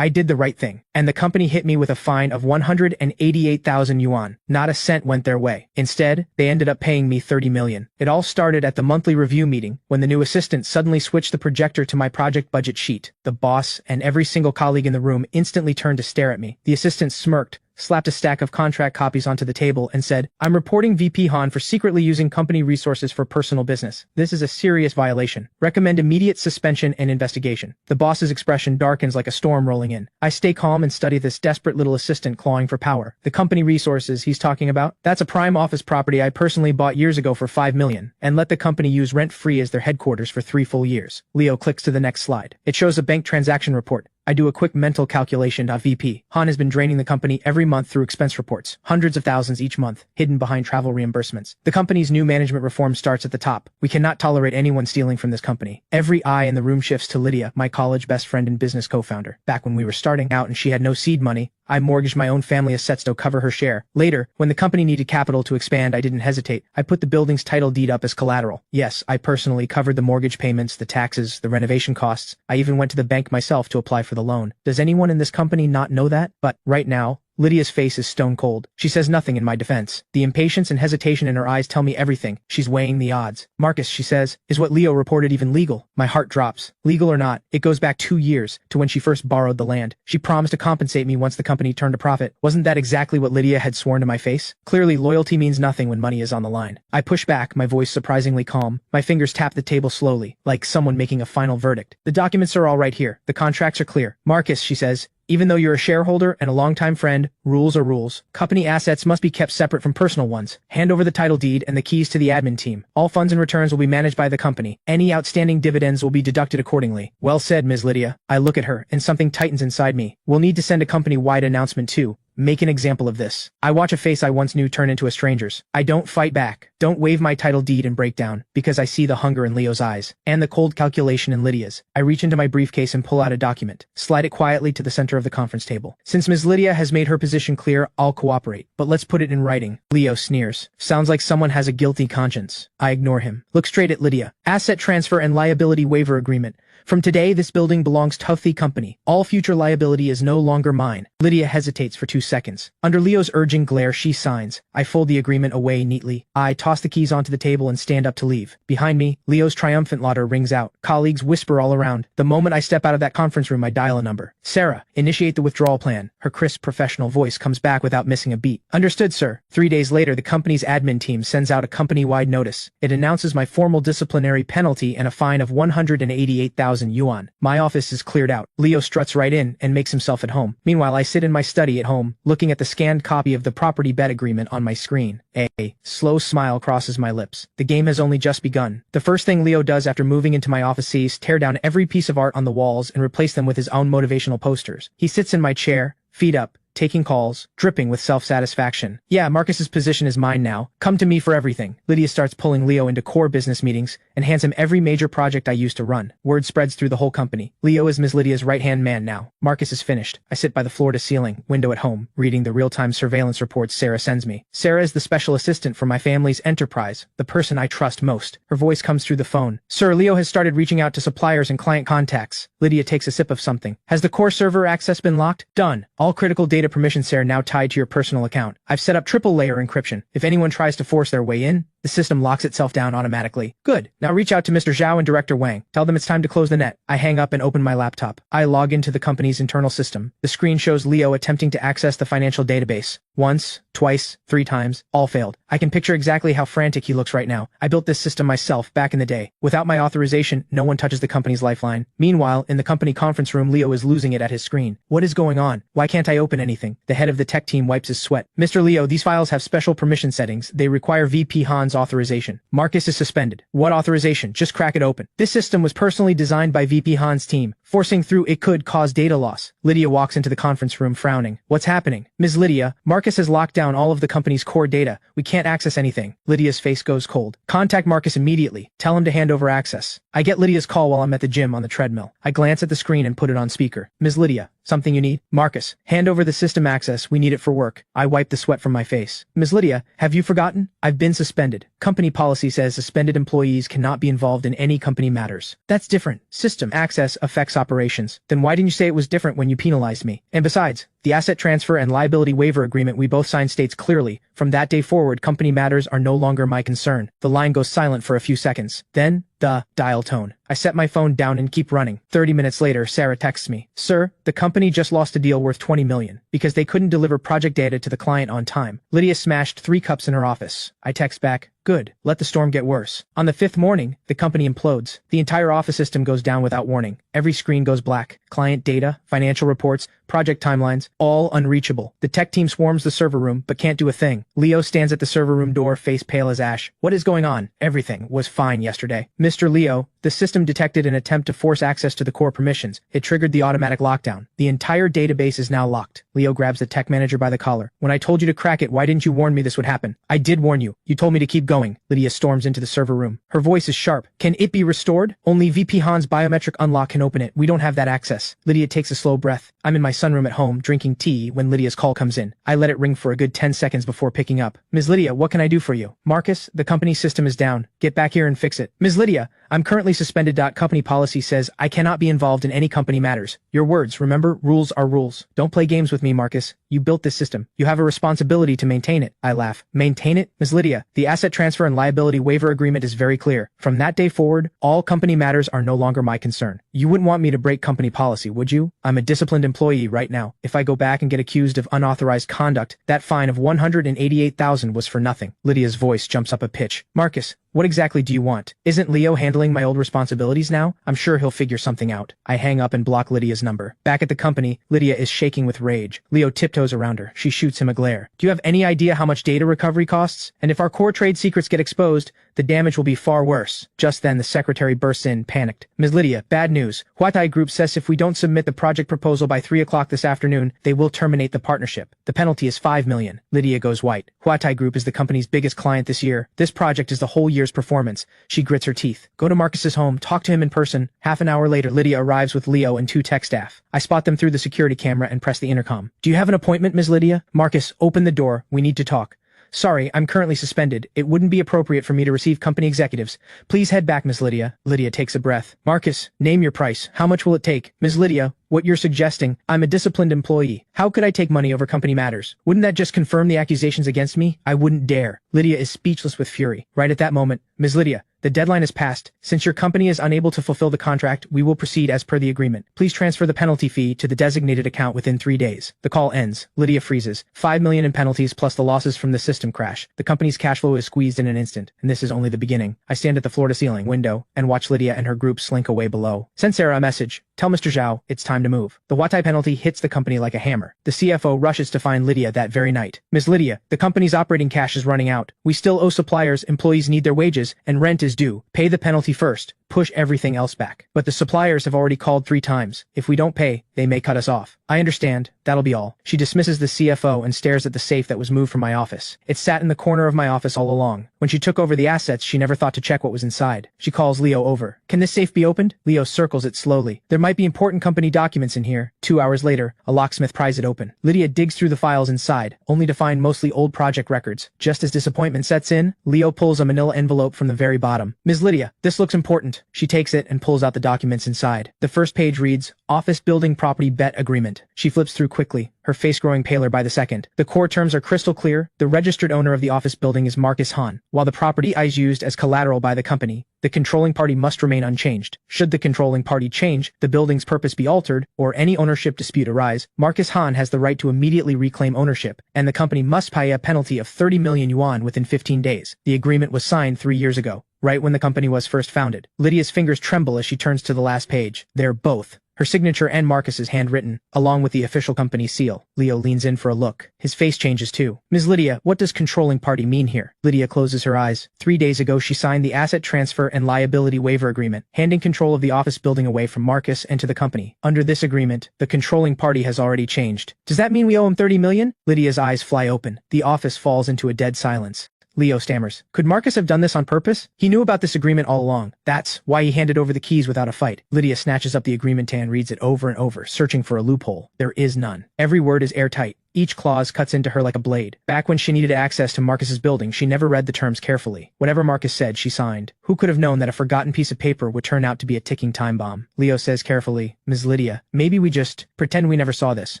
I did the right thing, and the company hit me with a fine of 188,000 yuan. Not a cent went their way. Instead, they ended up paying me 30 million. It all started at the monthly review meeting, when the new assistant suddenly switched the projector to my project budget sheet. The boss and every single colleague in the room instantly turned to stare at me. The assistant smirked, slapped a stack of contract copies onto the table and said, "I'm reporting VP Han for secretly using company resources for personal business. This is a serious violation. Recommend immediate suspension and investigation." The boss's expression darkens like a storm rolling in. I stay calm and study this desperate little assistant clawing for power. The company resources he's talking about? That's a prime office property I personally bought years ago for 5 million, and let the company use rent-free as their headquarters for 3 full years. Leo clicks to the next slide. It shows a bank transaction report. I do a quick mental calculation. VP Han has been draining the company every month through expense reports, hundreds of thousands each month, hidden behind travel reimbursements. The company's new management reform starts at the top. We cannot tolerate anyone stealing from this company. Every eye in the room shifts to Lydia, my college best friend and business co-founder. Back when we were starting out and she had no seed money, I mortgaged my own family assets to cover her share. Later, when the company needed capital to expand, I didn't hesitate. I put the building's title deed up as collateral. Yes, I personally covered the mortgage payments, the taxes, the renovation costs. I even went to the bank myself to apply for the loan. Does anyone in this company not know that? But right now, Lydia's face is stone cold. She says nothing in my defense. The impatience and hesitation in her eyes tell me everything. She's weighing the odds. "Marcus," she says, "is what Leo reported even legal?" My heart drops. Legal or not, it goes back 2 years, to when she first borrowed the land. She promised to compensate me once the company turned a profit. Wasn't that exactly what Lydia had sworn to my face? Clearly, loyalty means nothing when money is on the line. I push back, my voice surprisingly calm. My fingers tap the table slowly, like someone making a final verdict. "The documents are all right here. The contracts are clear." "Marcus," she says, "even though you're a shareholder and a longtime friend, rules are rules. Company assets must be kept separate from personal ones. Hand over the title deed and the keys to the admin team. All funds and returns will be managed by the company. Any outstanding dividends will be deducted accordingly." "Well said, Ms. Lydia." I look at her, and something tightens inside me. "We'll need to send a company-wide announcement too. Make an example of this." I watch a face I once knew turn into a stranger's. I don't fight back. Don't wave my title deed and break down, because I see the hunger in Leo's eyes, and the cold calculation in Lydia's. I reach into my briefcase and pull out a document, slide it quietly to the center of the conference table. Since Ms. Lydia has made her position clear, I'll cooperate. But let's put it in writing. Leo sneers. Sounds like someone has a guilty conscience. I ignore him. Look straight at Lydia. "Asset transfer and liability waiver agreement. From today, this building belongs to the company. All future liability is no longer mine." Lydia hesitates for 2 seconds. Under Leo's urging glare, she signs. I fold the agreement away neatly. I toss the keys onto the table and stand up to leave. Behind me, Leo's triumphant laughter rings out. Colleagues whisper all around. The moment I step out of that conference room, I dial a number. "Sarah, initiate the withdrawal plan." Her crisp professional voice comes back without missing a beat. "Understood, sir." 3 days later, the company's admin team sends out a company-wide notice. It announces my formal disciplinary penalty and a fine of 188,000 yuan. My office is cleared out. Leo struts right in and makes himself at home. Meanwhile, I sit in my study at home, looking at the scanned copy of the property bet agreement on my screen. A slow smile crosses my lips. The game has only just begun. The first thing Leo does after moving into my office is tear down every piece of art on the walls and replace them with his own motivational posters. He sits in my chair, feet up, taking calls, dripping with self-satisfaction. "Yeah, Marcus's position is mine now. Come to me for everything." Lydia starts pulling Leo into core business meetings and hands him every major project I used to run. Word spreads through the whole company. Leo is Ms. Lydia's right-hand man now. Marcus is finished. I sit by the floor-to-ceiling window at home, reading the real-time surveillance reports Sarah sends me. Sarah is the special assistant for my family's enterprise, the person I trust most. Her voice comes through the phone. "Sir, Leo has started reaching out to suppliers and client contacts." Lydia takes a sip of something. "Has the core server access been locked?" "Done. All critical data permissions are now tied to your personal account. I've set up triple-layer encryption. If anyone tries to force their way in, the system locks itself down automatically." "Good. Now reach out to Mr. Zhao and Director Wang. Tell them it's time to close the net." I hang up and open my laptop. I log into the company's internal system. The screen shows Leo attempting to access the financial database. Once, twice, 3 times, all failed. I can picture exactly how frantic he looks right now. I built this system myself back in the day. Without my authorization, no one touches the company's lifeline. Meanwhile, in the company conference room, Leo is losing it at his screen. What is going on? Why can't I open anything? The head of the tech team wipes his sweat. "Mr. Leo, these files have special permission settings. They require VP Han's authorization." "Marcus is suspended." "What authorization? Just crack it open." "This system was personally designed by VP Han's team. Forcing through it could cause data loss." Lydia walks into the conference room frowning. "What's happening?" "Ms. Lydia, Marcus has locked down all of the company's core data. We can't access anything." Lydia's face goes cold. "Contact Marcus immediately. Tell him to hand over access." I get Lydia's call while I'm at the gym on the treadmill. I glance at the screen and put it on speaker. "Ms. Lydia, something you need?" "Marcus, hand over the system access. We need it for work." I wipe the sweat from my face. "Ms. Lydia, have you forgotten? I've been suspended. Company policy says suspended employees cannot be involved in any company matters." "That's different. System access affects operations. Then why didn't you say it was different when you penalized me? And besides, the asset transfer and liability waiver agreement we both signed states clearly, from that day forward, company matters are no longer my concern. The line goes silent for a few seconds. Then, the dial tone. I set my phone down and keep running. 30 minutes later, Sarah texts me. Sir, the company just lost a deal worth $20 million because they couldn't deliver project data to the client on time. Lydia smashed 3 cups in her office. I text back, good, let the storm get worse. On the 5th morning, the company implodes. The entire office system goes down without warning. Every screen goes black. Client data, financial reports, project timelines, all unreachable. The tech team swarms the server room, but can't do a thing. Leo stands at the server room door, face pale as ash. What is going on? Everything was fine yesterday. Mr. Leo, the system detected an attempt to force access to the core permissions. It triggered the automatic lockdown. The entire database is now locked. Leo grabs the tech manager by the collar. When I told you to crack it, why didn't you warn me this would happen? I did warn you. You told me to keep going. Lydia storms into the server room. Her voice is sharp. Can it be restored? Only VP Han's biometric unlock can open it. We don't have that access. Lydia takes a slow breath. I'm in my sunroom at home, drinking tea, when Lydia's call comes in. I let it ring for a good 10 seconds before picking up. Ms. Lydia, what can I do for you? Marcus, the company system is down. Get back here and fix it. Ms. Lydia, I'm currently suspended. Company policy says I cannot be involved in any company matters. Your words, remember, rules are rules. Don't play games with me, Marcus. You built this system. You have a responsibility to maintain it. I laugh. Maintain it? Ms. Lydia, the asset transfer and liability waiver agreement is very clear. From that day forward, all company matters are no longer my concern. You wouldn't want me to break company policy, would you? I'm a disciplined employee right now. If I go back and get accused of unauthorized conduct, that fine of $188,000 was for nothing. Lydia's voice jumps up a pitch. Marcus, what exactly do you want? Isn't Leo handling my old responsibilities now? I'm sure he'll figure something out. I hang up and block Lydia's number. Back at the company, Lydia is shaking with rage. Leo tiptoes around her. She shoots him a glare. Do you have any idea how much data recovery costs? And if our core trade secrets get exposed, the damage will be far worse. Just then, the secretary bursts in, panicked. Ms. Lydia, bad news. Huatai Group says if we don't submit the project proposal by 3 o'clock this afternoon, they will terminate the partnership. The penalty is $5 million. Lydia goes white. Huatai Group is the company's biggest client this year. This project is the whole year's performance. She grits her teeth. Go to Marcus's home, talk to him in person. Half an hour later, Lydia arrives with Leo and 2 tech staff. I spot them through the security camera and press the intercom. Do you have an appointment, Ms. Lydia? Marcus, open the door. We need to talk. Sorry, I'm currently suspended. It wouldn't be appropriate for me to receive company executives. Please head back, Ms. Lydia. Lydia takes a breath. Marcus, name your price. How much will it take? Ms. Lydia, what you're suggesting, I'm a disciplined employee. How could I take money over company matters? Wouldn't that just confirm the accusations against me? I wouldn't dare. Lydia is speechless with fury. Right at that moment, Ms. Lydia, the deadline is passed. Since your company is unable to fulfill the contract, we will proceed as per the agreement. Please transfer the penalty fee to the designated account within 3 days. The call ends. Lydia freezes. $5 million in penalties plus the losses from the system crash. The company's cash flow is squeezed in an instant, and this is only the beginning. I stand at the floor-to-ceiling window and watch Lydia and her group slink away below. Send Sarah a message. Tell Mr. Zhao it's time to move. The Huatai penalty hits the company like a hammer. The CFO rushes to find Lydia that very night. Ms. Lydia, the company's operating cash is running out. We still owe suppliers, employees need their wages, and rent is due. Pay the penalty first. Push everything else back. But the suppliers have already called 3 times. If we don't pay, they may cut us off. I understand. That'll be all. She dismisses the CFO and stares at the safe that was moved from my office. It sat in the corner of my office all along. When she took over the assets, she never thought to check what was inside. She calls Leo over. Can this safe be opened? Leo circles it slowly. There might be important company documents in here. 2 hours later, a locksmith pries it open. Lydia digs through the files inside, only to find mostly old project records. Just as disappointment sets in, Leo pulls a manila envelope from the very bottom. Ms. Lydia, this looks important. She takes it and pulls out the documents inside. The first page reads, Office Building Property Bet Agreement. She flips through quickly, her face growing paler by the second. The core terms are crystal clear. The registered owner of the office building is Marcus Han. While the property is used as collateral by the company, the controlling party must remain unchanged. Should the controlling party change, the building's purpose be altered, or any ownership dispute arise, Marcus Han has the right to immediately reclaim ownership, and the company must pay a penalty of 30 million yuan within 15 days. The agreement was signed 3 years ago, right when the company was first founded. Lydia's fingers tremble as she turns to the last page. They're both her signature and Marcus's handwritten, along with the official company seal. Leo leans in for a look. His face changes too. Ms. Lydia, what does controlling party mean here? Lydia closes her eyes. 3 days ago she signed the asset transfer and liability waiver agreement, handing control of the office building away from Marcus and to the company. Under this agreement, the controlling party has already changed. Does that mean we owe him 30 million? Lydia's eyes fly open. The office falls into a dead silence. Leo stammers. Could Marcus have done this on purpose? He knew about this agreement all along. That's why he handed over the keys without a fight. Lydia snatches up the agreement and reads it over and over, searching for a loophole. There is none. Every word is airtight. Each clause cuts into her like a blade. Back when she needed access to Marcus's building, she never read the terms carefully. Whatever Marcus said, she signed. Who could have known that a forgotten piece of paper would turn out to be a ticking time bomb? Leo says carefully, Ms. Lydia, maybe we just pretend we never saw this.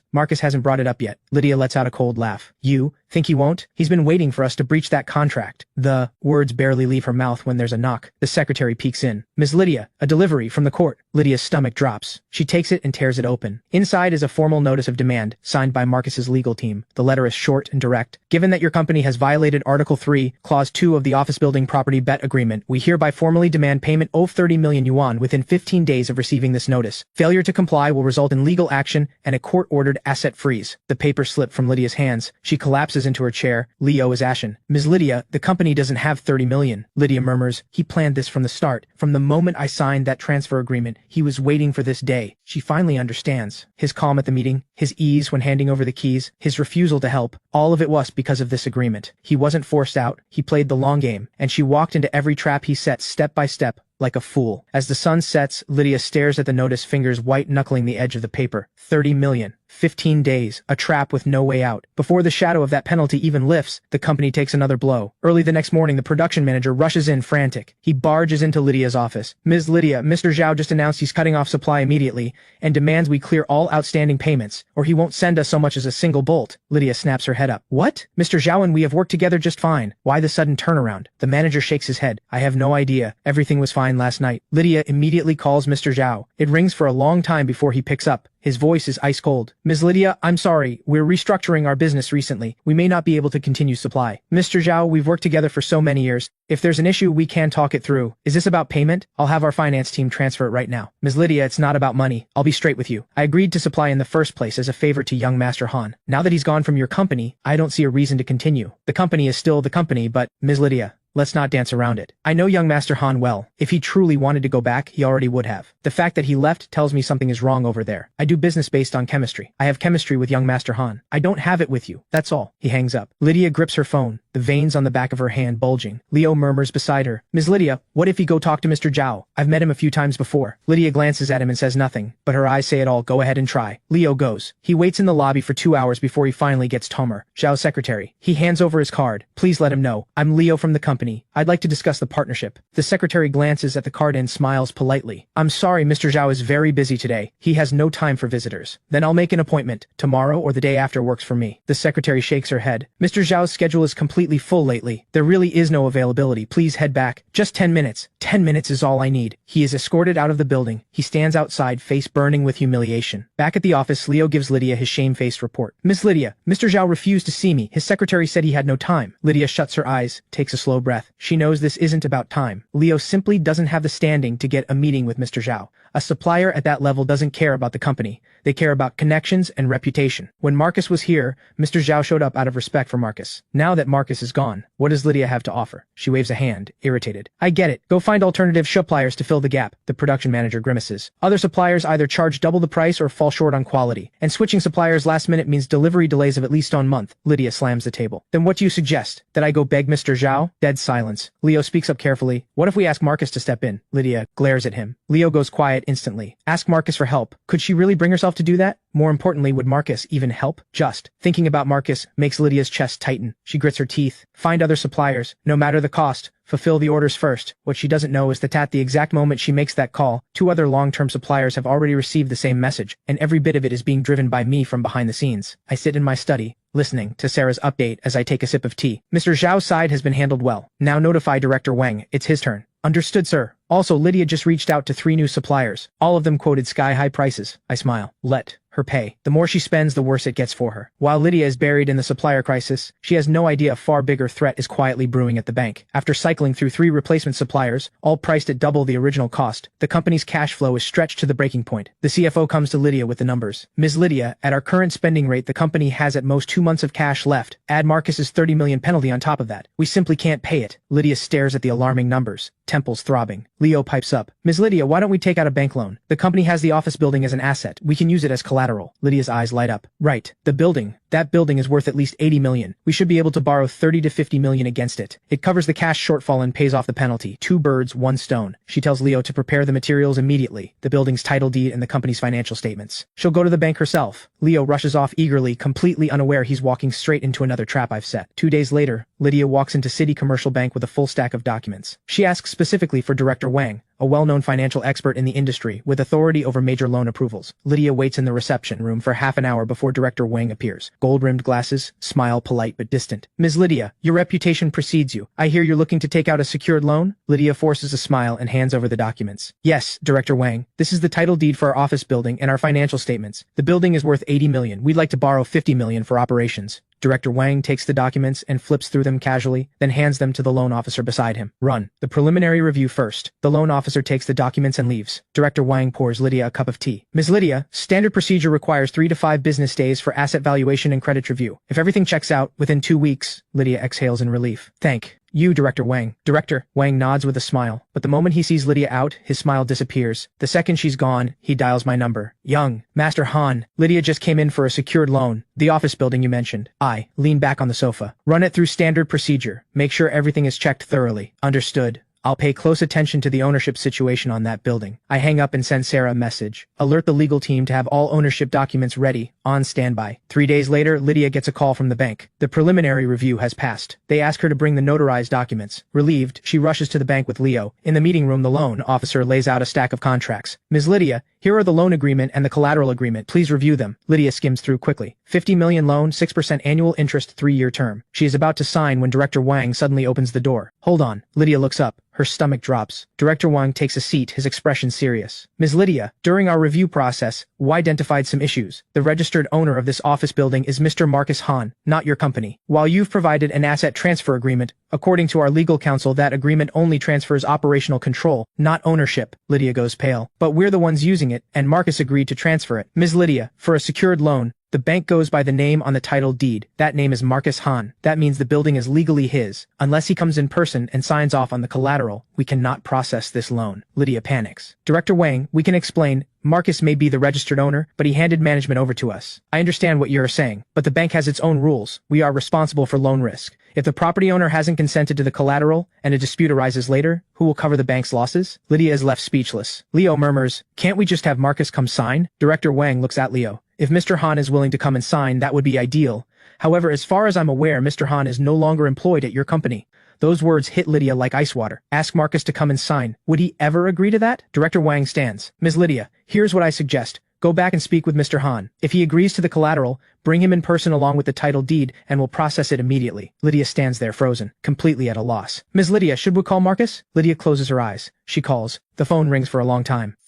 Marcus hasn't brought it up yet. Lydia lets out a cold laugh. You think he won't? He's been waiting for us to breach that contract. The words barely leave her mouth when there's a knock. The secretary peeks in. Ms. Lydia, a delivery from the court. Lydia's stomach drops. She takes it and tears it open. Inside is a formal notice of demand, signed by Marcus's legal team. The letter is short and direct. Given that your company has violated Article 3, Clause 2 of the Office Building Property Bet Agreement, we hereby formally demand payment of 30 million yuan within 15 days of receiving this notice. Failure to comply will result in legal action and a court-ordered asset freeze. The paper slipped from Lydia's hands. She collapses into her chair. Leo is ashen. Ms. Lydia, the company doesn't have 30 million. Lydia murmurs, he planned this from the start. From the moment I signed that transfer agreement, he was waiting for this day. She finally understands. His calm at the meeting, his ease when handing over the keys, his refusal to help, all of it was because of this agreement. He wasn't forced out, he played the long game, and she walked into every trap he set step by step, like a fool. As the sun sets, Lydia stares at the notice, fingers white-knuckling the edge of the paper. 30 million. 15 days, a trap with no way out. Before the shadow of that penalty even lifts, the company takes another blow. Early the next morning, the production manager rushes in frantic. He barges into Lydia's office. Ms. Lydia, Mr. Zhao just announced he's cutting off supply immediately and demands we clear all outstanding payments, or he won't send us so much as a single bolt. Lydia snaps her head up. What? Mr. Zhao and we have worked together just fine. Why the sudden turnaround? The manager shakes his head. I have no idea. Everything was fine last night. Lydia immediately calls Mr. Zhao. It rings for a long time before he picks up. His voice is ice cold. Ms. Lydia, I'm sorry. We're restructuring our business recently. We may not be able to continue supply. Mr. Zhao, we've worked together for so many years. If there's an issue, we can talk it through. Is this about payment? I'll have our finance team transfer it right now. Ms. Lydia, it's not about money. I'll be straight with you. I agreed to supply in the first place as a favor to young Master Han. Now that he's gone from your company, I don't see a reason to continue. The company is still the company, but, Ms. Lydia, let's not dance around it. I know young Master Han well. If he truly wanted to go back, he already would have. The fact that he left tells me something is wrong over there. I do business based on chemistry. I have chemistry with young Master Han. I don't have it with you. That's all. He hangs up. Lydia grips her phone, the veins on the back of her hand bulging. Leo murmurs beside her. Ms. Lydia, what if you go talk to Mr. Zhao? I've met him a few times before. Lydia glances at him and says nothing, but her eyes say it all. Go ahead and try. Leo goes. He waits in the lobby for 2 hours before he finally gets Tomer, Zhao's secretary. He hands over his card. Please let him know. I'm Leo from the company. I'd like to discuss the partnership. The secretary glances at the card and smiles politely. I'm sorry, Mr. Zhao is very busy today. He has no time for visitors. Then I'll make an appointment. Tomorrow or the day after works for me. The secretary shakes her head. Mr. Zhao's schedule is completely full lately. There really is no availability. Please head back. Just 10 minutes. 10 minutes is all I need. He is escorted out of the building. He stands outside, face burning with humiliation. Back at the office, Leo gives Lydia his shamefaced report. Miss Lydia, Mr. Zhao refused to see me. His secretary said he had no time. Lydia shuts her eyes, takes a slow breath. She knows this isn't about time. Leo simply doesn't have the standing to get a meeting with Mr. Zhao. A supplier at that level doesn't care about the company. They care about connections and reputation. When Marcus was here, Mr. Zhao showed up out of respect for Marcus. Now that Marcus is gone, what does Lydia have to offer? She waves a hand, irritated. I get it. Go find alternative suppliers to fill the gap. The production manager grimaces. Other suppliers either charge double the price or fall short on quality. And switching suppliers last minute means delivery delays of at least 1 month. Lydia slams the table. Then what do you suggest? That I go beg Mr. Zhao? Dead silence. Leo speaks up carefully. What if we ask Marcus to step in? Lydia glares at him. Leo goes quiet instantly. Ask Marcus for help. Could she really bring herself to do that? More importantly, would Marcus even help? Just thinking about Marcus makes Lydia's chest tighten. She grits her teeth. Find other suppliers, no matter the cost. Fulfill the orders first. What she doesn't know is that at the exact moment she makes that call, 2 other long-term suppliers have already received the same message, and every bit of it is being driven by me from behind the scenes. I sit in my study, listening to Sarah's update as I take a sip of tea. Mr. Zhao's side has been handled well. Now notify Director Wang. It's his turn. Understood, sir. Also, Lydia just reached out to 3 new suppliers. All of them quoted sky-high prices. I smile. Let her pay. The more she spends, the worse it gets for her. While Lydia is buried in the supplier crisis, she has no idea a far bigger threat is quietly brewing at the bank. After cycling through 3 replacement suppliers, all priced at double the original cost, the company's cash flow is stretched to the breaking point. The CFO comes to Lydia with the numbers. Ms. Lydia, at our current spending rate, the company has at most 2 months of cash left. Add Marcus's 30 million penalty on top of that. We simply can't pay it. Lydia stares at the alarming numbers, temples throbbing. Leo pipes up. Ms. Lydia, why don't we take out a bank loan? The company has the office building as an asset. We can use it as collateral. Lydia's eyes light up. Right. The building. That building is worth at least 80 million. We should be able to borrow 30 to 50 million against it. It covers the cash shortfall and pays off the penalty. 2 birds, 1 stone. She tells Leo to prepare the materials immediately, the building's title deed and the company's financial statements. She'll go to the bank herself. Leo rushes off eagerly, completely unaware he's walking straight into another trap I've set. 2 days later, Lydia walks into City Commercial Bank with a full stack of documents. She asks specifically for Director Wang, a well-known financial expert in the industry with authority over major loan approvals. Lydia waits in the reception room for half an hour before Director Wang appears. Gold-rimmed glasses, smile polite but distant. Ms. Lydia, your reputation precedes you. I hear you're looking to take out a secured loan? Lydia forces a smile and hands over the documents. Yes, Director Wang. This is the title deed for our office building and our financial statements. The building is worth 80 million. We'd like to borrow 50 million for operations. Director Wang takes the documents and flips through them casually, then hands them to the loan officer beside him. Run. The preliminary review first. The loan officer takes the documents and leaves. Director Wang pours Lydia a cup of tea. Ms. Lydia, standard procedure requires 3 to 5 business days for asset valuation and credit review. If everything checks out within 2 weeks, Lydia exhales in relief. Thank you, Director Wang. Director Wang nods with a smile, but the moment he sees Lydia out, his smile disappears. The second she's gone, he dials my number. Young, Master Han, Lydia just came in for a secured loan. The office building you mentioned. I lean back on the sofa. Run it through standard procedure. Make sure everything is checked thoroughly. Understood. I'll pay close attention to the ownership situation on that building. I hang up and send Sarah a message. Alert the legal team to have all ownership documents ready, on standby. 3 days later, Lydia gets a call from the bank. The preliminary review has passed. They ask her to bring the notarized documents. Relieved, she rushes to the bank with Leo. In the meeting room, the loan officer lays out a stack of contracts. Ms. Lydia, here are the loan agreement and the collateral agreement. Please review them. Lydia skims through quickly. 50 million loan, 6% annual interest, 3-year term. She is about to sign when Director Wang suddenly opens the door. Hold on. Lydia looks up. Her stomach drops. Director Wang takes a seat, his expression serious. Ms. Lydia, during our review process, we identified some issues. The registered owner of this office building is Mr. Marcus Han, not your company. While you've provided an asset transfer agreement, according to our legal counsel, that agreement only transfers operational control, not ownership. Lydia goes pale. But we're the ones using it, and Marcus agreed to transfer it. Ms. Lydia, for a secured loan, the bank goes by the name on the title deed. That name is Marcus Han. That means the building is legally his. Unless he comes in person and signs off on the collateral, we cannot process this loan. Lydia panics. Director Wang, we can explain. Marcus may be the registered owner, but he handed management over to us. I understand what you're saying, but the bank has its own rules. We are responsible for loan risk. If the property owner hasn't consented to the collateral and a dispute arises later, who will cover the bank's losses? Lydia is left speechless. Leo murmurs, can't we just have Marcus come sign? Director Wang looks at Leo. If Mr. Han is willing to come and sign, that would be ideal. However, as far as I'm aware, Mr. Han is no longer employed at your company. Those words hit Lydia like ice water. Ask Marcus to come and sign. Would he ever agree to that? Director Wang stands. Ms. Lydia, here's what I suggest. Go back and speak with Mr. Han. If he agrees to the collateral, bring him in person along with the title deed, and we'll process it immediately. Lydia stands there frozen, completely at a loss. Ms. Lydia, should we call Marcus? Lydia closes her eyes. She calls. The phone rings for a long time.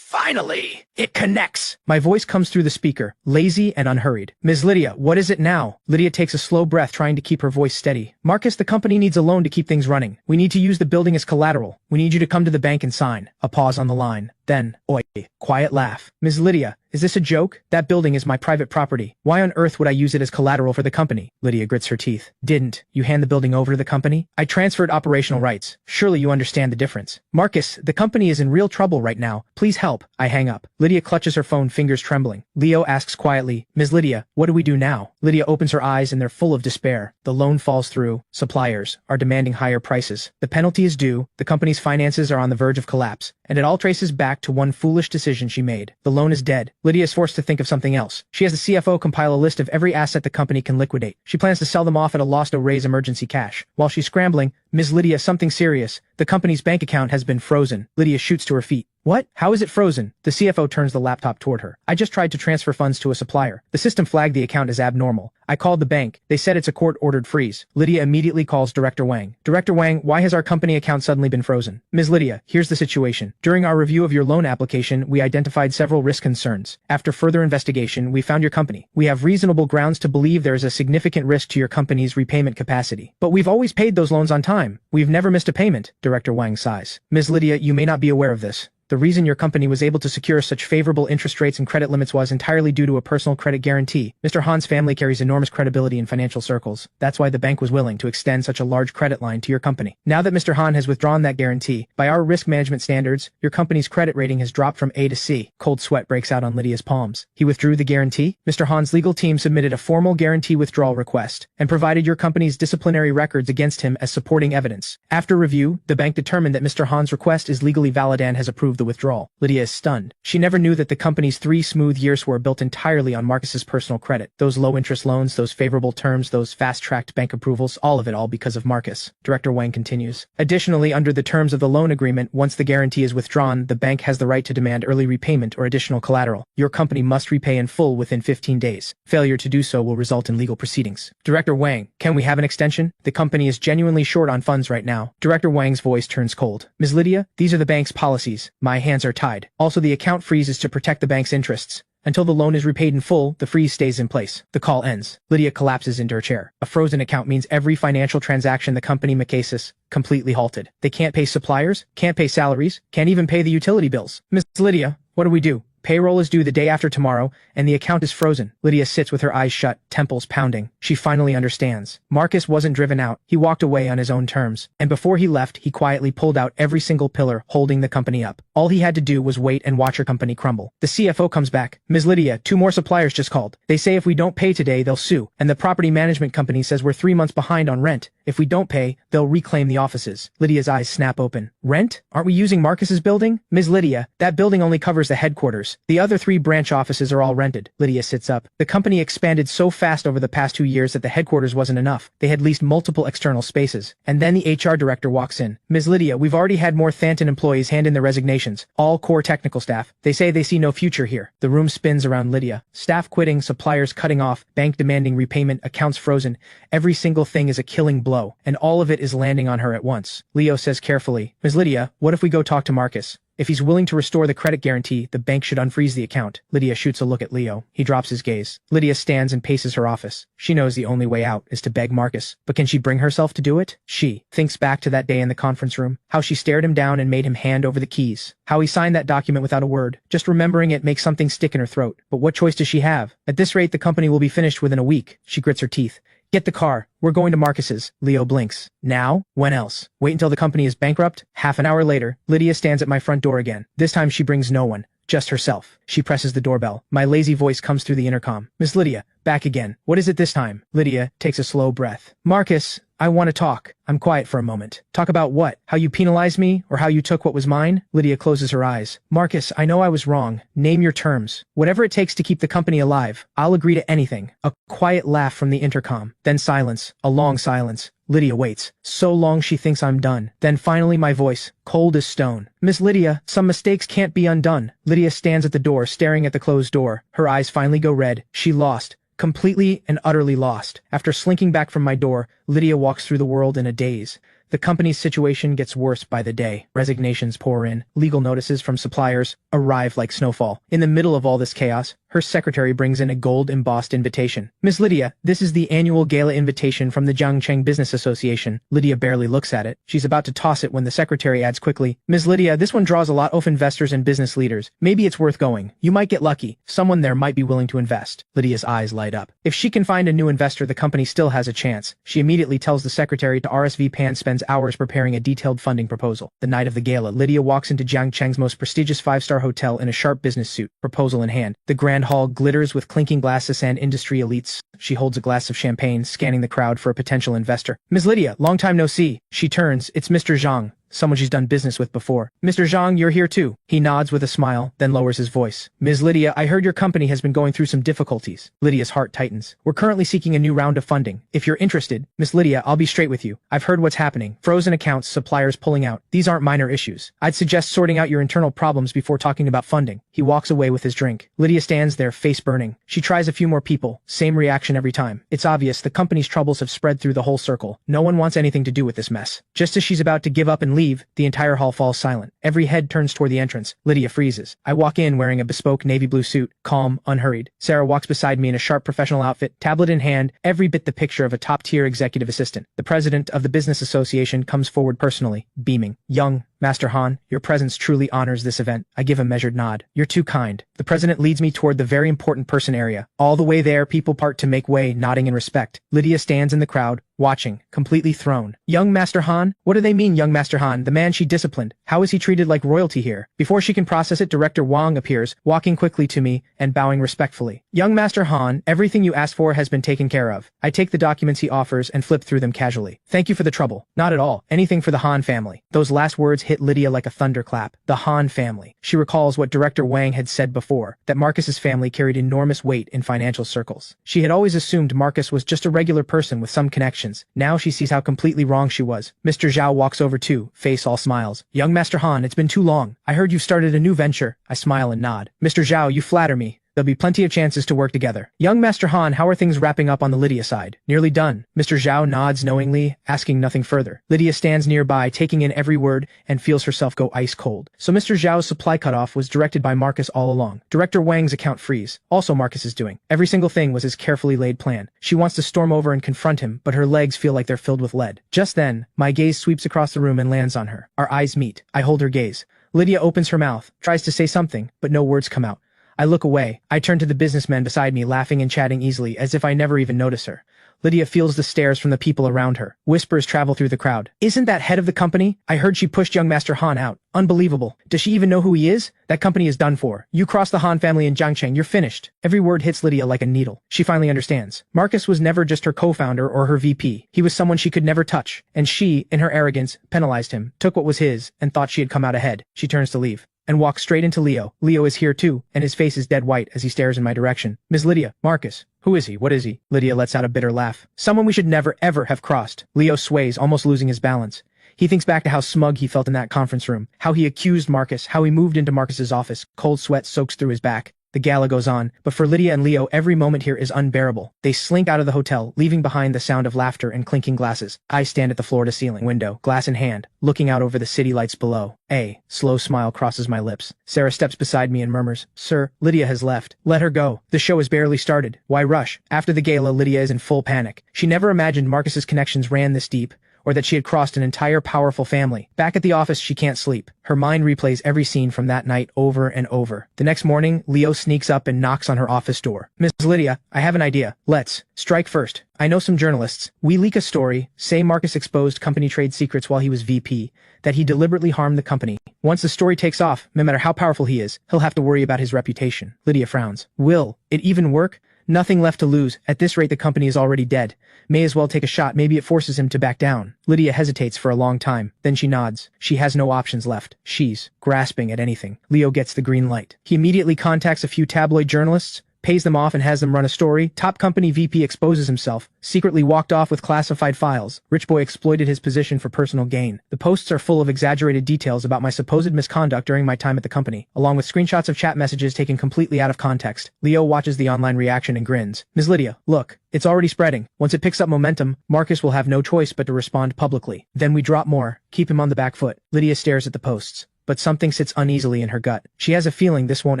Finally, it connects. My voice comes through the speaker, lazy and unhurried. Ms. Lydia, what is it now? Lydia takes a slow breath, trying to keep her voice steady. Marcus, the company needs a loan to keep things running. We need to use the building as collateral. We need you to come to the bank and sign. A pause on the line. Then, oi, quiet laugh. Ms. Lydia, is this a joke? That building is my private property. Why on earth would I use it as collateral for the company? Lydia grits her teeth. Didn't you hand the building over to the company? I transferred operational rights. Surely you understand the difference. Marcus, the company is in real trouble right now. Please help. I hang up. Lydia clutches her phone, fingers trembling. Leo asks quietly, Ms. Lydia, what do we do now? Lydia opens her eyes and they're full of despair. The loan falls through. Suppliers are demanding higher prices. The penalty is due. The company's finances are on the verge of collapse. And it all traces back to one foolish decision she made. The loan is dead. Lydia is forced to think of something else. She has the CFO compile a list of every asset the company can liquidate. She plans to sell them off at a loss to raise emergency cash. While she's scrambling, Ms. Lydia, something serious. The company's bank account has been frozen. Lydia shoots to her feet. What? How is it frozen? The CFO turns the laptop toward her. I just tried to transfer funds to a supplier. The system flagged the account as abnormal. I called the bank. They said it's a court-ordered freeze. Lydia immediately calls Director Wang. Director Wang, why has our company account suddenly been frozen? Ms. Lydia, here's the situation. During our review of your loan application, we identified several risk concerns. After further investigation, we found your company. We have reasonable grounds to believe there is a significant risk to your company's repayment capacity. But we've always paid those loans on time. We've never missed a payment. Director Wang sighs. Ms. Lydia, you may not be aware of this. The The reason your company was able to secure such favorable interest rates and credit limits was entirely due to a personal credit guarantee. Mr. Han's family carries enormous credibility in financial circles. That's why the bank was willing to extend such a large credit line to your company. Now that Mr. Han has withdrawn that guarantee, by our risk management standards, your company's credit rating has dropped from A to C. Cold sweat breaks out on Lydia's palms. He withdrew the guarantee? Mr. Han's legal team submitted a formal guarantee withdrawal request and provided your company's disciplinary records against him as supporting evidence. After review, the bank determined that Mr. Han's request is legally valid and has approved the withdrawal. Lydia is stunned. She never knew that the company's 3 smooth years were built entirely on Marcus's personal credit. Those low-interest loans, those favorable terms, those fast-tracked bank approvals, all because of Marcus. Director Wang continues. Additionally, under the terms of the loan agreement, once the guarantee is withdrawn, the bank has the right to demand early repayment or additional collateral. Your company must repay in full within 15 days. Failure to do so will result in legal proceedings. Director Wang, can we have an extension? The company is genuinely short on funds right now. Director Wang's voice turns cold. Ms. Lydia, these are the bank's policies. My hands are tied. Also, the account freeze is to protect the bank's interests. Until the loan is repaid in full, the freeze stays in place. The call ends. Lydia collapses into her chair. A frozen account means every financial transaction the company misusing completely halted. They can't pay suppliers, can't pay salaries, can't even pay the utility bills. Miss Lydia, what do we do? Payroll is due the day after tomorrow, and the account is frozen. Lydia sits with her eyes shut, temples pounding. She finally understands. Marcus wasn't driven out. He walked away on his own terms. And before he left, he quietly pulled out every single pillar holding the company up. All he had to do was wait and watch her company crumble. The CFO comes back. Ms. Lydia, 2 more suppliers just called. They say if we don't pay today, they'll sue. And the property management company says we're 3 months behind on rent. If we don't pay, they'll reclaim the offices. Lydia's eyes snap open. Rent? Aren't we using Marcus's building? Ms. Lydia, that building only covers the headquarters. The other 3 branch offices are all rented. Lydia sits up. The company expanded so fast over the past 2 years that the headquarters wasn't enough. They had leased multiple external spaces. And then the HR director walks in. Ms. Lydia, we've already had more Thanton employees hand in their resignations. All core technical staff. They say they see no future here. The room spins around Lydia. Staff quitting, suppliers cutting off, bank demanding repayment, accounts frozen. Every single thing is a killing blow, and all of it is landing on her at once. Leo says carefully, Ms. Lydia, what if we go talk to Marcus? If he's willing to restore the credit guarantee, the bank should unfreeze the account. Lydia shoots a look at Leo. He drops his gaze. Lydia stands and paces her office. She knows the only way out is to beg Marcus. But can she bring herself to do it? She thinks back to that day in the conference room. How she stared him down and made him hand over the keys. How he signed that document without a word. Just remembering it makes something stick in her throat. But what choice does she have? At this rate, the company will be finished within a week. She grits her teeth. Get the car. We're going to Marcus's. Leo blinks. Now? When else? Wait until the company is bankrupt? Half an hour later, Lydia stands at my front door again. This time she brings no one. Just herself. She presses the doorbell. My lazy voice comes through the intercom. Miss Lydia, back again. What is it this time? Lydia takes a slow breath. Marcus, I want to talk. I'm quiet for a moment. Talk about what? How you penalized me, or how you took what was mine? Lydia closes her eyes. Marcus, I know I was wrong. Name your terms. Whatever it takes to keep the company alive. I'll agree to anything. A quiet laugh from the intercom. Then silence. A long silence. Lydia waits. So long she thinks I'm done. Then finally my voice, cold as stone. Miss Lydia, some mistakes can't be undone. Lydia stands at the door, staring at the closed door. Her eyes finally go red. She lost. Completely and utterly lost. After slinking back from my door, Lydia walks through the world in a daze. The company's situation gets worse by the day. Resignations pour in. Legal notices from suppliers arrive like snowfall. In the middle of all this chaos, her secretary brings in a gold-embossed invitation. Miss Lydia, this is the annual gala invitation from the Jiangcheng Business Association. Lydia barely looks at it. She's about to toss it when the secretary adds quickly, Miss Lydia, this one draws a lot of investors and business leaders. Maybe it's worth going. You might get lucky. Someone there might be willing to invest. Lydia's eyes light up. If she can find a new investor, the company still has a chance. She immediately tells the secretary to RSVP and spends hours preparing a detailed funding proposal. The night of the gala, Lydia walks into Jiangcheng's most prestigious 5-star hotel in a sharp business suit, proposal in hand. The grand hall glitters with clinking glasses and industry elites. She holds a glass of champagne, scanning the crowd for a potential investor. Ms. Lydia, long time no see. She turns. It's Mr. Zhang. Someone she's done business with before. Mr. Zhang, you're here too. He nods with a smile, then lowers his voice. Ms. Lydia, I heard your company has been going through some difficulties. Lydia's heart tightens. We're currently seeking a new round of funding. If you're interested, Miss Lydia, I'll be straight with you. I've heard what's happening. Frozen accounts, suppliers pulling out. These aren't minor issues. I'd suggest sorting out your internal problems before talking about funding. He walks away with his drink. Lydia stands there, face burning. She tries a few more people. Same reaction every time. It's obvious the company's troubles have spread through the whole circle. No one wants anything to do with this mess. Just as she's about to give up and leave, the entire hall falls silent. Every head turns toward the entrance. Lydia freezes. I walk in wearing a bespoke navy blue suit, calm, unhurried. Sarah walks beside me in a sharp professional outfit, tablet in hand, every bit the picture of a top-tier executive assistant. The president of the business association comes forward personally, beaming. Young Master Han, your presence truly honors this event. I give a measured nod. You're too kind. The president leads me toward the very important person area. All the way there, people part to make way, nodding in respect. Lydia stands in the crowd, watching, completely thrown. Young Master Han? What do they mean, young Master Han, the man she disciplined? How is he treated like royalty here? Before she can process it, Director Wang appears, walking quickly to me and bowing respectfully. Young Master Han, everything you asked for has been taken care of. I take the documents he offers and flip through them casually. Thank you for the trouble. Not at all. Anything for the Han family. Those last words hit Lydia like a thunderclap. The Han family. She recalls what Director Wang had said before, that Marcus's family carried enormous weight in financial circles. She had always assumed Marcus was just a regular person with some connections. Now she sees how completely wrong she was. Mr. Zhao walks over too, face all smiles. Young Master Han, it's been too long. I heard you've started a new venture. I smile and nod. Mr. Zhao, you flatter me. There'll be plenty of chances to work together. Young Master Han, how are things wrapping up on the Lydia side? Nearly done. Mr. Zhao nods knowingly, asking nothing further. Lydia stands nearby, taking in every word, and feels herself go ice cold. So Mr. Zhao's supply cutoff was directed by Marcus all along. Director Wang's account freeze. Also Marcus is doing. Every single thing was his carefully laid plan. She wants to storm over and confront him, but her legs feel like they're filled with lead. Just then, my gaze sweeps across the room and lands on her. Our eyes meet. I hold her gaze. Lydia opens her mouth, tries to say something, but no words come out. I look away. I turn to the businessmen beside me, laughing and chatting easily, as if I never even notice her. Lydia feels the stares from the people around her. Whispers travel through the crowd. Isn't that head of the company? I heard she pushed young Master Han out. Unbelievable. Does she even know who he is? That company is done for. You cross the Han family in Jiangcheng, you're finished. Every word hits Lydia like a needle. She finally understands. Marcus was never just her co-founder or her VP. He was someone she could never touch. And she, in her arrogance, penalized him, took what was his, and thought she had come out ahead. She turns to leave and walks straight into Leo. Leo is here too, and his face is dead white as he stares in my direction. Miss Lydia, Marcus. Who is he? What is he? Lydia lets out a bitter laugh. Someone we should never ever have crossed. Leo sways, almost losing his balance. He thinks back to how smug he felt in that conference room, how he accused Marcus, how he moved into Marcus's office. Cold sweat soaks through his back. The gala goes on, but for Lydia and Leo, every moment here is unbearable. They slink out of the hotel, leaving behind the sound of laughter and clinking glasses. I stand at the floor-to-ceiling window, glass in hand, looking out over the city lights below. A slow smile crosses my lips. Sarah steps beside me and murmurs, "Sir, Lydia has left. Let her go. The show has barely started. Why rush?" After the gala, Lydia is in full panic. She never imagined Marcus's connections ran this deep, or that she had crossed an entire powerful family. Back at the office, she can't sleep. Her mind replays every scene from that night over and over. The next morning, Leo sneaks up and knocks on her office door. "Miss Lydia, I have an idea. Let's strike first. I know some journalists. We leak a story, say Marcus exposed company trade secrets while he was VP, that he deliberately harmed the company. Once the story takes off, no matter how powerful he is, he'll have to worry about his reputation." Lydia frowns. "Will it even work? Nothing left to lose. At this rate, the company is already dead. May as well take a shot. Maybe it forces him to back down." Lydia hesitates for a long time. Then she nods. She has no options left. She's grasping at anything. Leo gets the green light. He immediately contacts a few tabloid journalists, pays them off and has them run a story. Top company VP exposes himself, secretly walked off with classified files. Rich boy exploited his position for personal gain. The posts are full of exaggerated details about my supposed misconduct during my time at the company, along with screenshots of chat messages taken completely out of context. Leo watches the online reaction and grins. "Ms. Lydia, look, it's already spreading. Once it picks up momentum, Marcus will have no choice but to respond publicly. Then we drop more, keep him on the back foot." Lydia stares at the posts, but something sits uneasily in her gut. She has a feeling this won't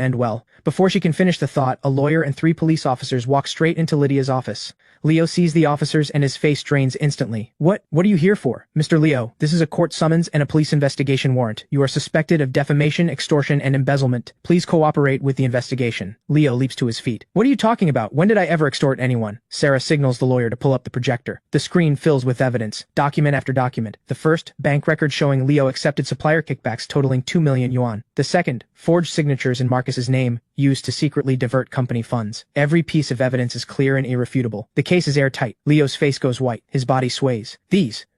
end well. Before she can finish the thought, a lawyer and 3 police officers walk straight into Lydia's office. Leo sees the officers and his face drains instantly. What are you here for?" "Mr. Leo, this is a court summons and a police investigation warrant. You are suspected of defamation, extortion, and embezzlement. Please cooperate with the investigation." Leo leaps to his feet. "What are you talking about? When did I ever extort anyone?" Sarah signals the lawyer to pull up the projector. The screen fills with evidence, document after document. The first, bank record showing Leo accepted supplier kickbacks totaling 2 million yuan. The second, forged signatures in Marcus's name, used to secretly divert company funds. Every piece of evidence is clear and irrefutable. The case is airtight. Leo's face goes white. His body sways.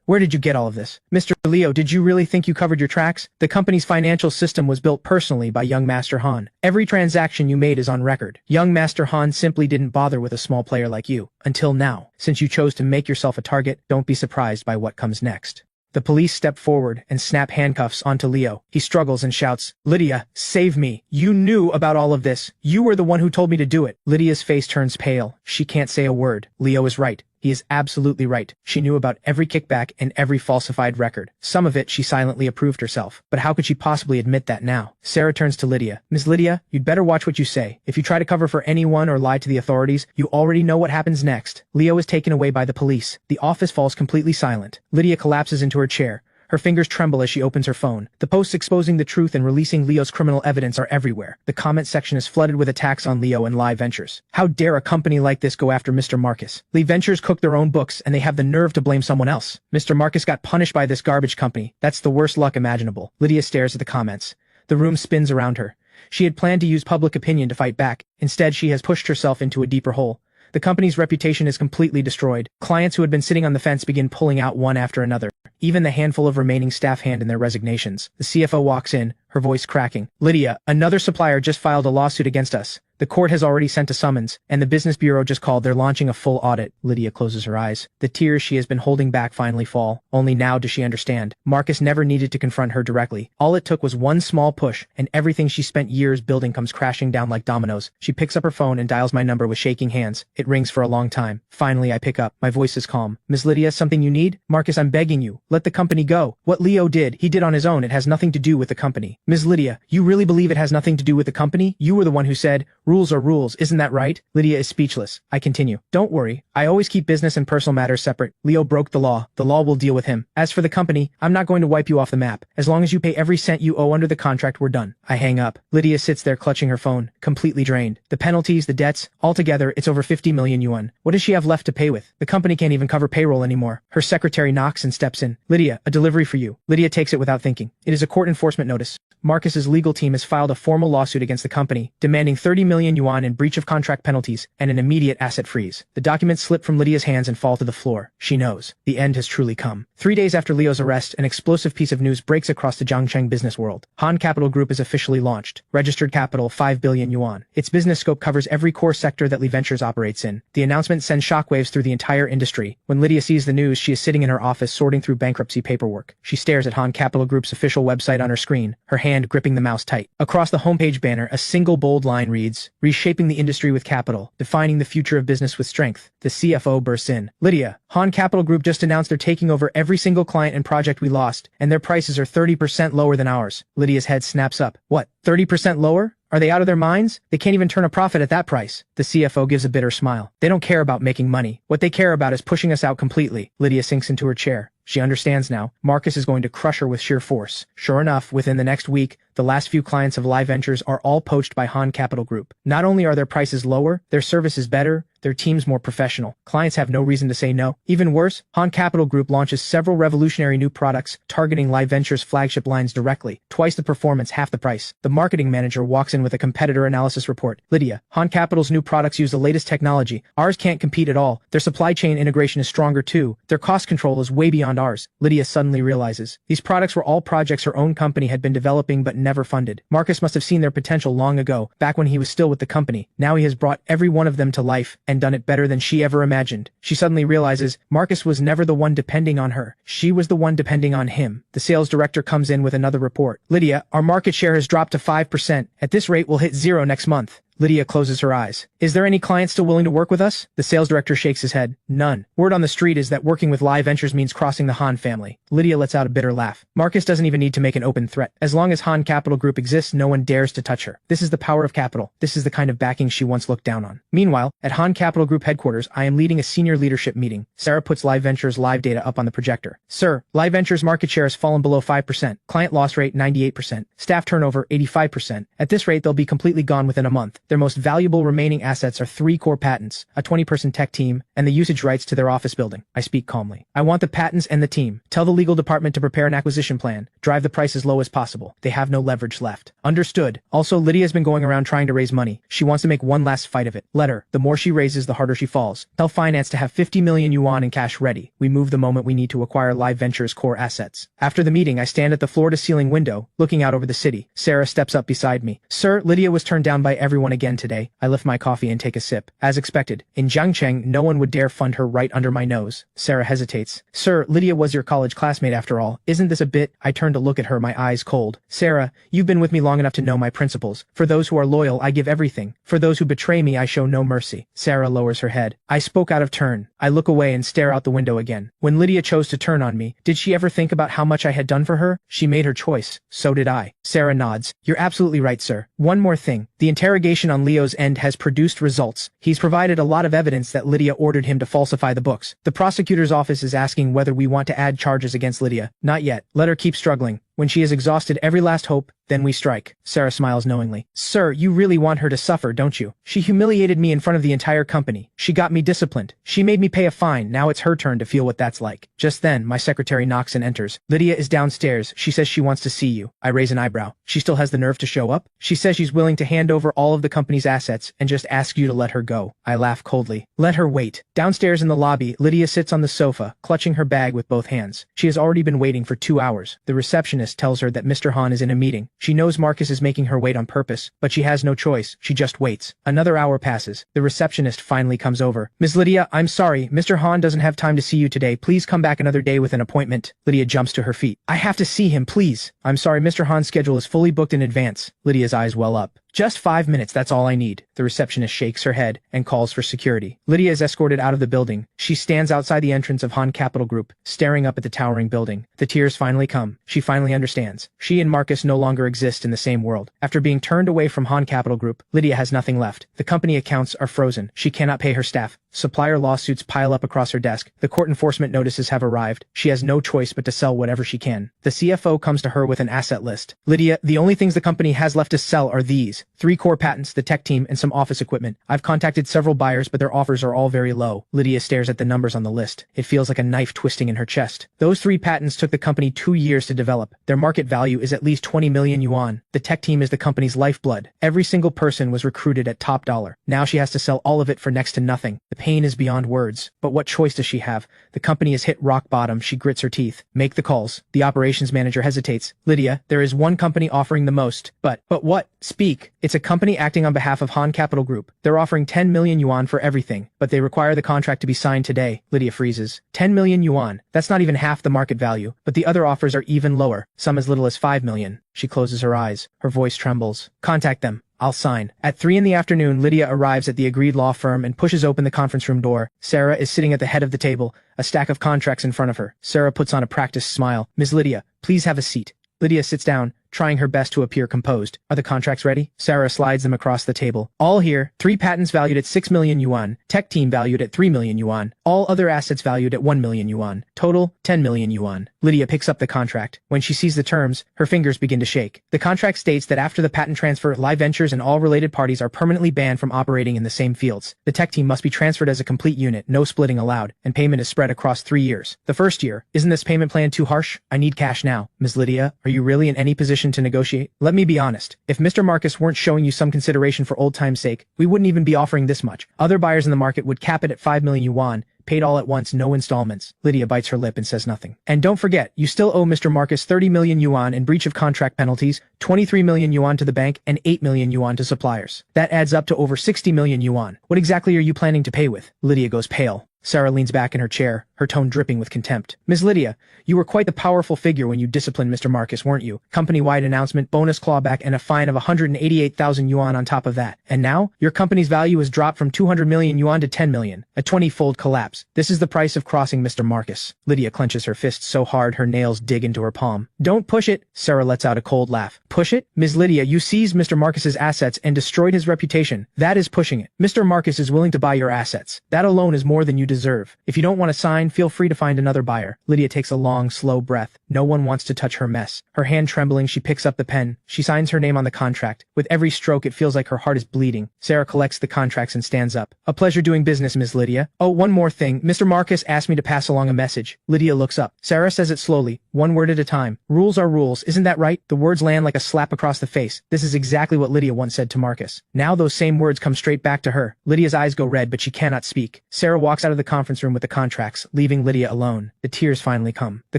Where did you get all of this?" "Mr. Leo, did you really think you covered your tracks? The company's financial system was built personally by young Master Han. Every transaction you made is on record. Young Master Han simply didn't bother with a small player like you. Until now. Since you chose to make yourself a target, don't be surprised by what comes next." The police step forward and snap handcuffs onto Leo. He struggles and shouts, "Lydia, save me. You knew about all of this. You were the one who told me to do it." Lydia's face turns pale. She can't say a word. Leo is right. He is absolutely right. She knew about every kickback and every falsified record. Some of it she silently approved herself. But how could she possibly admit that now? Sarah turns to Lydia. "Miss Lydia, you'd better watch what you say. If you try to cover for anyone or lie to the authorities, you already know what happens next." Leo is taken away by the police. The office falls completely silent. Lydia collapses into her chair, Her fingers tremble as she opens her phone. The posts exposing the truth and releasing Leo's criminal evidence are everywhere. The comment section is flooded with attacks on Leo and Live Ventures. How dare a company like this go after Mr. Marcus? Live Ventures cook their own books and they have the nerve to blame someone else. Mr. Marcus got punished by this garbage company. That's the worst luck imaginable. Lydia stares at the comments. The room spins around her. She had planned to use public opinion to fight back. Instead, she has pushed herself into a deeper hole. The company's reputation is completely destroyed. Clients who had been sitting on the fence begin pulling out one after another. Even the handful of remaining staff hand in their resignations. The CFO walks in, her voice cracking. Lydia, another supplier just filed a lawsuit against us. The court has already sent a summons, and the business bureau just called. They're launching a full audit. Lydia closes her eyes. The tears she has been holding back finally fall. Only now does she understand. Marcus never needed to confront her directly. All it took was one small push, and everything she spent years building comes crashing down like dominoes. She picks up her phone and dials my number with shaking hands. It rings for a long time. Finally, I pick up. My voice is calm. Ms. Lydia, something you need? Marcus, I'm begging you. Let the company go. What Leo did, he did on his own. It has nothing to do with the company. Ms. Lydia, you really believe it has nothing to do with the company? You were the one who said, rules are rules. Isn't that right? Lydia is speechless. I continue. Don't worry. I always keep business and personal matters separate. Leo broke the law. The law will deal with him. As for the company, I'm not going to wipe you off the map. As long as you pay every cent you owe under the contract, we're done. I hang up. Lydia sits there clutching her phone, completely drained. The penalties, the debts, altogether, it's over 50 million yuan. What does she have left to pay with? The company can't even cover payroll anymore. Her secretary knocks and steps in. Lydia, a delivery for you. Lydia takes it without thinking. It is a court enforcement notice. Marcus's legal team has filed a formal lawsuit against the company, demanding 30 million yuan in breach of contract penalties and an immediate asset freeze. The documents slip from Lydia's hands and fall to the floor. She knows. The end has truly come. 3 days after Leo's arrest, an explosive piece of news breaks across the Zhangcheng business world. Han Capital Group is officially launched. Registered capital 5 billion yuan. Its business scope covers every core sector that Live Ventures operates in. The announcement sends shockwaves through the entire industry. When Lydia sees the news, she is sitting in her office sorting through bankruptcy paperwork. She stares at Han Capital Group's official website on her screen, her hand gripping the mouse tight. Across the homepage banner, a single bold line reads, "Reshaping the industry with capital, defining the future of business with strength." The CFO bursts in. "Lydia, Han Capital Group just announced they're taking over every single client and project we lost, and their prices are 30% lower than ours." Lydia's head snaps up. "What, 30% lower? Are they out of their minds? They can't even turn a profit at that price." The CFO gives a bitter smile. "They don't care about making money. What they care about is pushing us out completely." Lydia sinks into her chair. She understands now. Marcus is going to crush her with sheer force. Sure enough, within the next week, the last few clients of Live Ventures are all poached by Han Capital Group. Not only are their prices lower, their service is better, their team's more professional. Clients have no reason to say no. Even worse, Han Capital Group launches several revolutionary new products targeting Live Ventures' flagship lines directly. Twice the performance, half the price. The marketing manager walks in with a competitor analysis report. "Lydia, Han Capital's new products use the latest technology. Ours can't compete at all. Their supply chain integration is stronger too. Their cost control is way beyond ours." Lydia suddenly realizes. These products were all projects her own company had been developing but never funded. Marcus must have seen their potential long ago, back when he was still with the company. Now he has brought every one of them to life, and done it better than she ever imagined. She suddenly realizes Marcus was never the one depending on her. She was the one depending on him. The sales director comes in with another report. "Lydia, our market share has dropped to 5%. At this rate, we'll hit 0 next month." Lydia closes her eyes. "Is there any client still willing to work with us?" The sales director shakes his head. "None. Word on the street is that working with Live Ventures means crossing the Han family." Lydia lets out a bitter laugh. Marcus doesn't even need to make an open threat. As long as Han Capital Group exists, no one dares to touch her. This is the power of capital. This is the kind of backing she once looked down on. Meanwhile, at Han Capital Group headquarters, I am leading a senior leadership meeting. Sarah puts Live Ventures live data up on the projector. "Sir, Live Ventures market share has fallen below 5%. Client loss rate 98%. Staff turnover 85%. At this rate, they'll be completely gone within a month. Their most valuable remaining assets are 3 core patents, a 20-person tech team, and the usage rights to their office building." I speak calmly. "I want the patents and the team. Tell the legal department to prepare an acquisition plan. Drive the price as low as possible. They have no leverage left." "Understood." Also, Lydia's been going around trying to raise money. She wants to make one last fight of it. Let her. The more she raises, the harder she falls. Tell finance to have 50 million yuan in cash ready. We move the moment we need to acquire Live Ventures' core assets. After the meeting, I stand at the floor-to-ceiling window, looking out over the city. Sarah steps up beside me. "Sir, Lydia was turned down by everyone again today." I lift my coffee and take a sip. As expected, in Zhangcheng, no one would dare fund her right under my nose. Sarah hesitates. "Sir, Lydia was your college classmate after all. Isn't this a bit?" I turn to look at her, my eyes cold. "Sarah, you've been with me long enough to know my principles. For those who are loyal, I give everything. For those who betray me, I show no mercy." Sarah lowers her head. I spoke out of turn. I look away and stare out the window again. When Lydia chose to turn on me, did she ever think about how much I had done for her? She made her choice. So did I. Sarah nods. "You're absolutely right, sir. One more thing. The interrogation investigation on Leo's end has produced results. He's provided a lot of evidence that Lydia ordered him to falsify the books. The prosecutor's office is asking whether we want to add charges against Lydia. Not yet. Let her keep struggling. When she has exhausted every last hope, then we strike. Sarah smiles knowingly. Sir, you really want her to suffer, don't you? She humiliated me in front of the entire company. She got me disciplined. She made me pay a fine. Now it's her turn to feel what that's like. Just then, my secretary knocks and enters. Lydia is downstairs. She says she wants to see you. I raise an eyebrow. She still has the nerve to show up? She says she's willing to hand over all of the company's assets and just ask you to let her go. I laugh coldly. Let her wait. Downstairs in the lobby, Lydia sits on the sofa, clutching her bag with both hands. She has already been waiting for 2 hours. The receptionist tells her that Mr. Han is in a meeting. She knows Marcus is making her wait on purpose, but she has no choice. She just waits. Another hour passes. The receptionist finally comes over. Miss Lydia, I'm sorry. Mr. Han doesn't have time to see you today. Please come back another day with an appointment. Lydia jumps to her feet. I have to see him, please. I'm sorry, Mr. Han's schedule is fully booked in advance. Lydia's eyes well up. Just 5 minutes, that's all I need. The receptionist shakes her head and calls for security. Lydia is escorted out of the building. She stands outside the entrance of Han Capital Group, staring up at the towering building. The tears finally come. She finally understands. She and Marcus no longer exist in the same world. After being turned away from Han Capital Group, Lydia has nothing left. The company accounts are frozen. She cannot pay her staff. Supplier lawsuits pile up across her desk. The court enforcement notices have arrived. She has no choice but to sell whatever she can. The CFO comes to her with an asset list. Lydia, the only things the company has left to sell are these: 3 core patents, the tech team, and some office equipment. I've contacted several buyers, but their offers are all very low. Lydia stares at the numbers on the list. It feels like a knife twisting in her chest. Those 3 patents took the company 2 years to develop. Their market value is at least 20 million yuan. The tech team is the company's lifeblood. Every single person was recruited at top dollar. Now she has to sell all of it for next to nothing. The pain is beyond words. But what choice does she have? The company has hit rock bottom. She grits her teeth. Make the calls. The operations manager hesitates. Lydia, there is one company offering the most. But what? Speak. It's a company acting on behalf of Han Capital Group. They're offering 10 million yuan for everything, but they require the contract to be signed today. Lydia freezes. 10 million yuan. That's not even half the market value, but the other offers are even lower, some as little as 5 million. She closes her eyes. Her voice trembles. Contact them. I'll sign. At 3 in the afternoon, Lydia arrives at the agreed law firm and pushes open the conference room door. Sarah is sitting at the head of the table, a stack of contracts in front of her. Sarah puts on a practiced smile. Ms. Lydia, please have a seat. Lydia sits down, trying her best to appear composed. Are the contracts ready? Sarah slides them across the table. All here. 3 patents valued at 6 million yuan. Tech team valued at 3 million yuan. All other assets valued at 1 million yuan. Total, 10 million yuan. Lydia picks up the contract. When she sees the terms, her fingers begin to shake. The contract states that after the patent transfer, Live Ventures and all related parties are permanently banned from operating in the same fields. The tech team must be transferred as a complete unit, no splitting allowed, and payment is spread across 3 years. The first year, isn't this payment plan too harsh? I need cash now. Ms. Lydia, are you really in any position to negotiate? Let me be honest. If Mr. Marcus weren't showing you some consideration for old time's sake, we wouldn't even be offering this much. Other buyers in the market would cap it at 5 million yuan, paid all at once, no installments. Lydia bites her lip and says nothing. And don't forget, you still owe Mr. Marcus 30 million yuan in breach of contract penalties, 23 million yuan to the bank, and 8 million yuan to suppliers. That adds up to over 60 million yuan. What exactly are you planning to pay with? Lydia goes pale. Sarah leans back in her chair, her tone dripping with contempt. Ms. Lydia, you were quite the powerful figure when you disciplined Mr. Marcus, weren't you? Company-wide announcement, bonus clawback, and a fine of 188,000 yuan on top of that. And now, your company's value has dropped from 200 million yuan to 10 million. A 20-fold collapse. This is the price of crossing Mr. Marcus. Lydia clenches her fist so hard her nails dig into her palm. Don't push it. Sarah lets out a cold laugh. Push it? Ms. Lydia, you seized Mr. Marcus's assets and destroyed his reputation. That is pushing it. Mr. Marcus is willing to buy your assets. That alone is more than you deserve. If you don't want to sign, feel free to find another buyer. Lydia takes a long, slow breath. No one wants to touch her mess. Her hand trembling, she picks up the pen. She signs her name on the contract. With every stroke, it feels like her heart is bleeding. Sarah collects the contracts and stands up. A pleasure doing business, Ms. Lydia. Oh, one more thing. Mr. Marcus asked me to pass along a message. Lydia looks up. Sarah says it slowly, one word at a time. Rules are rules, isn't that right? The words land like a slap across the face. This is exactly what Lydia once said to Marcus. Now those same words come straight back to her. Lydia's eyes go red, but she cannot speak. Sarah walks out of the conference room with the contracts, leaving Lydia alone. The tears finally come. The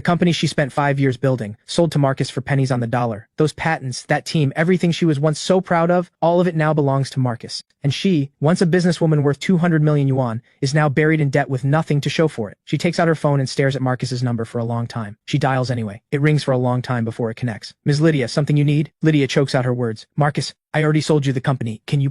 company she spent 5 years building, sold to Marcus for pennies on the dollar. Those patents, that team, everything she was once so proud of, all of it now belongs to Marcus. And she, once a businesswoman worth 200 million yuan, is now buried in debt with nothing to show for it. She takes out her phone and stares at Marcus's number for a long time. She dials anyway. It rings for a long time before it connects. Ms. Lydia, something you need? Lydia chokes out her words. Marcus, I already sold you the company. Can you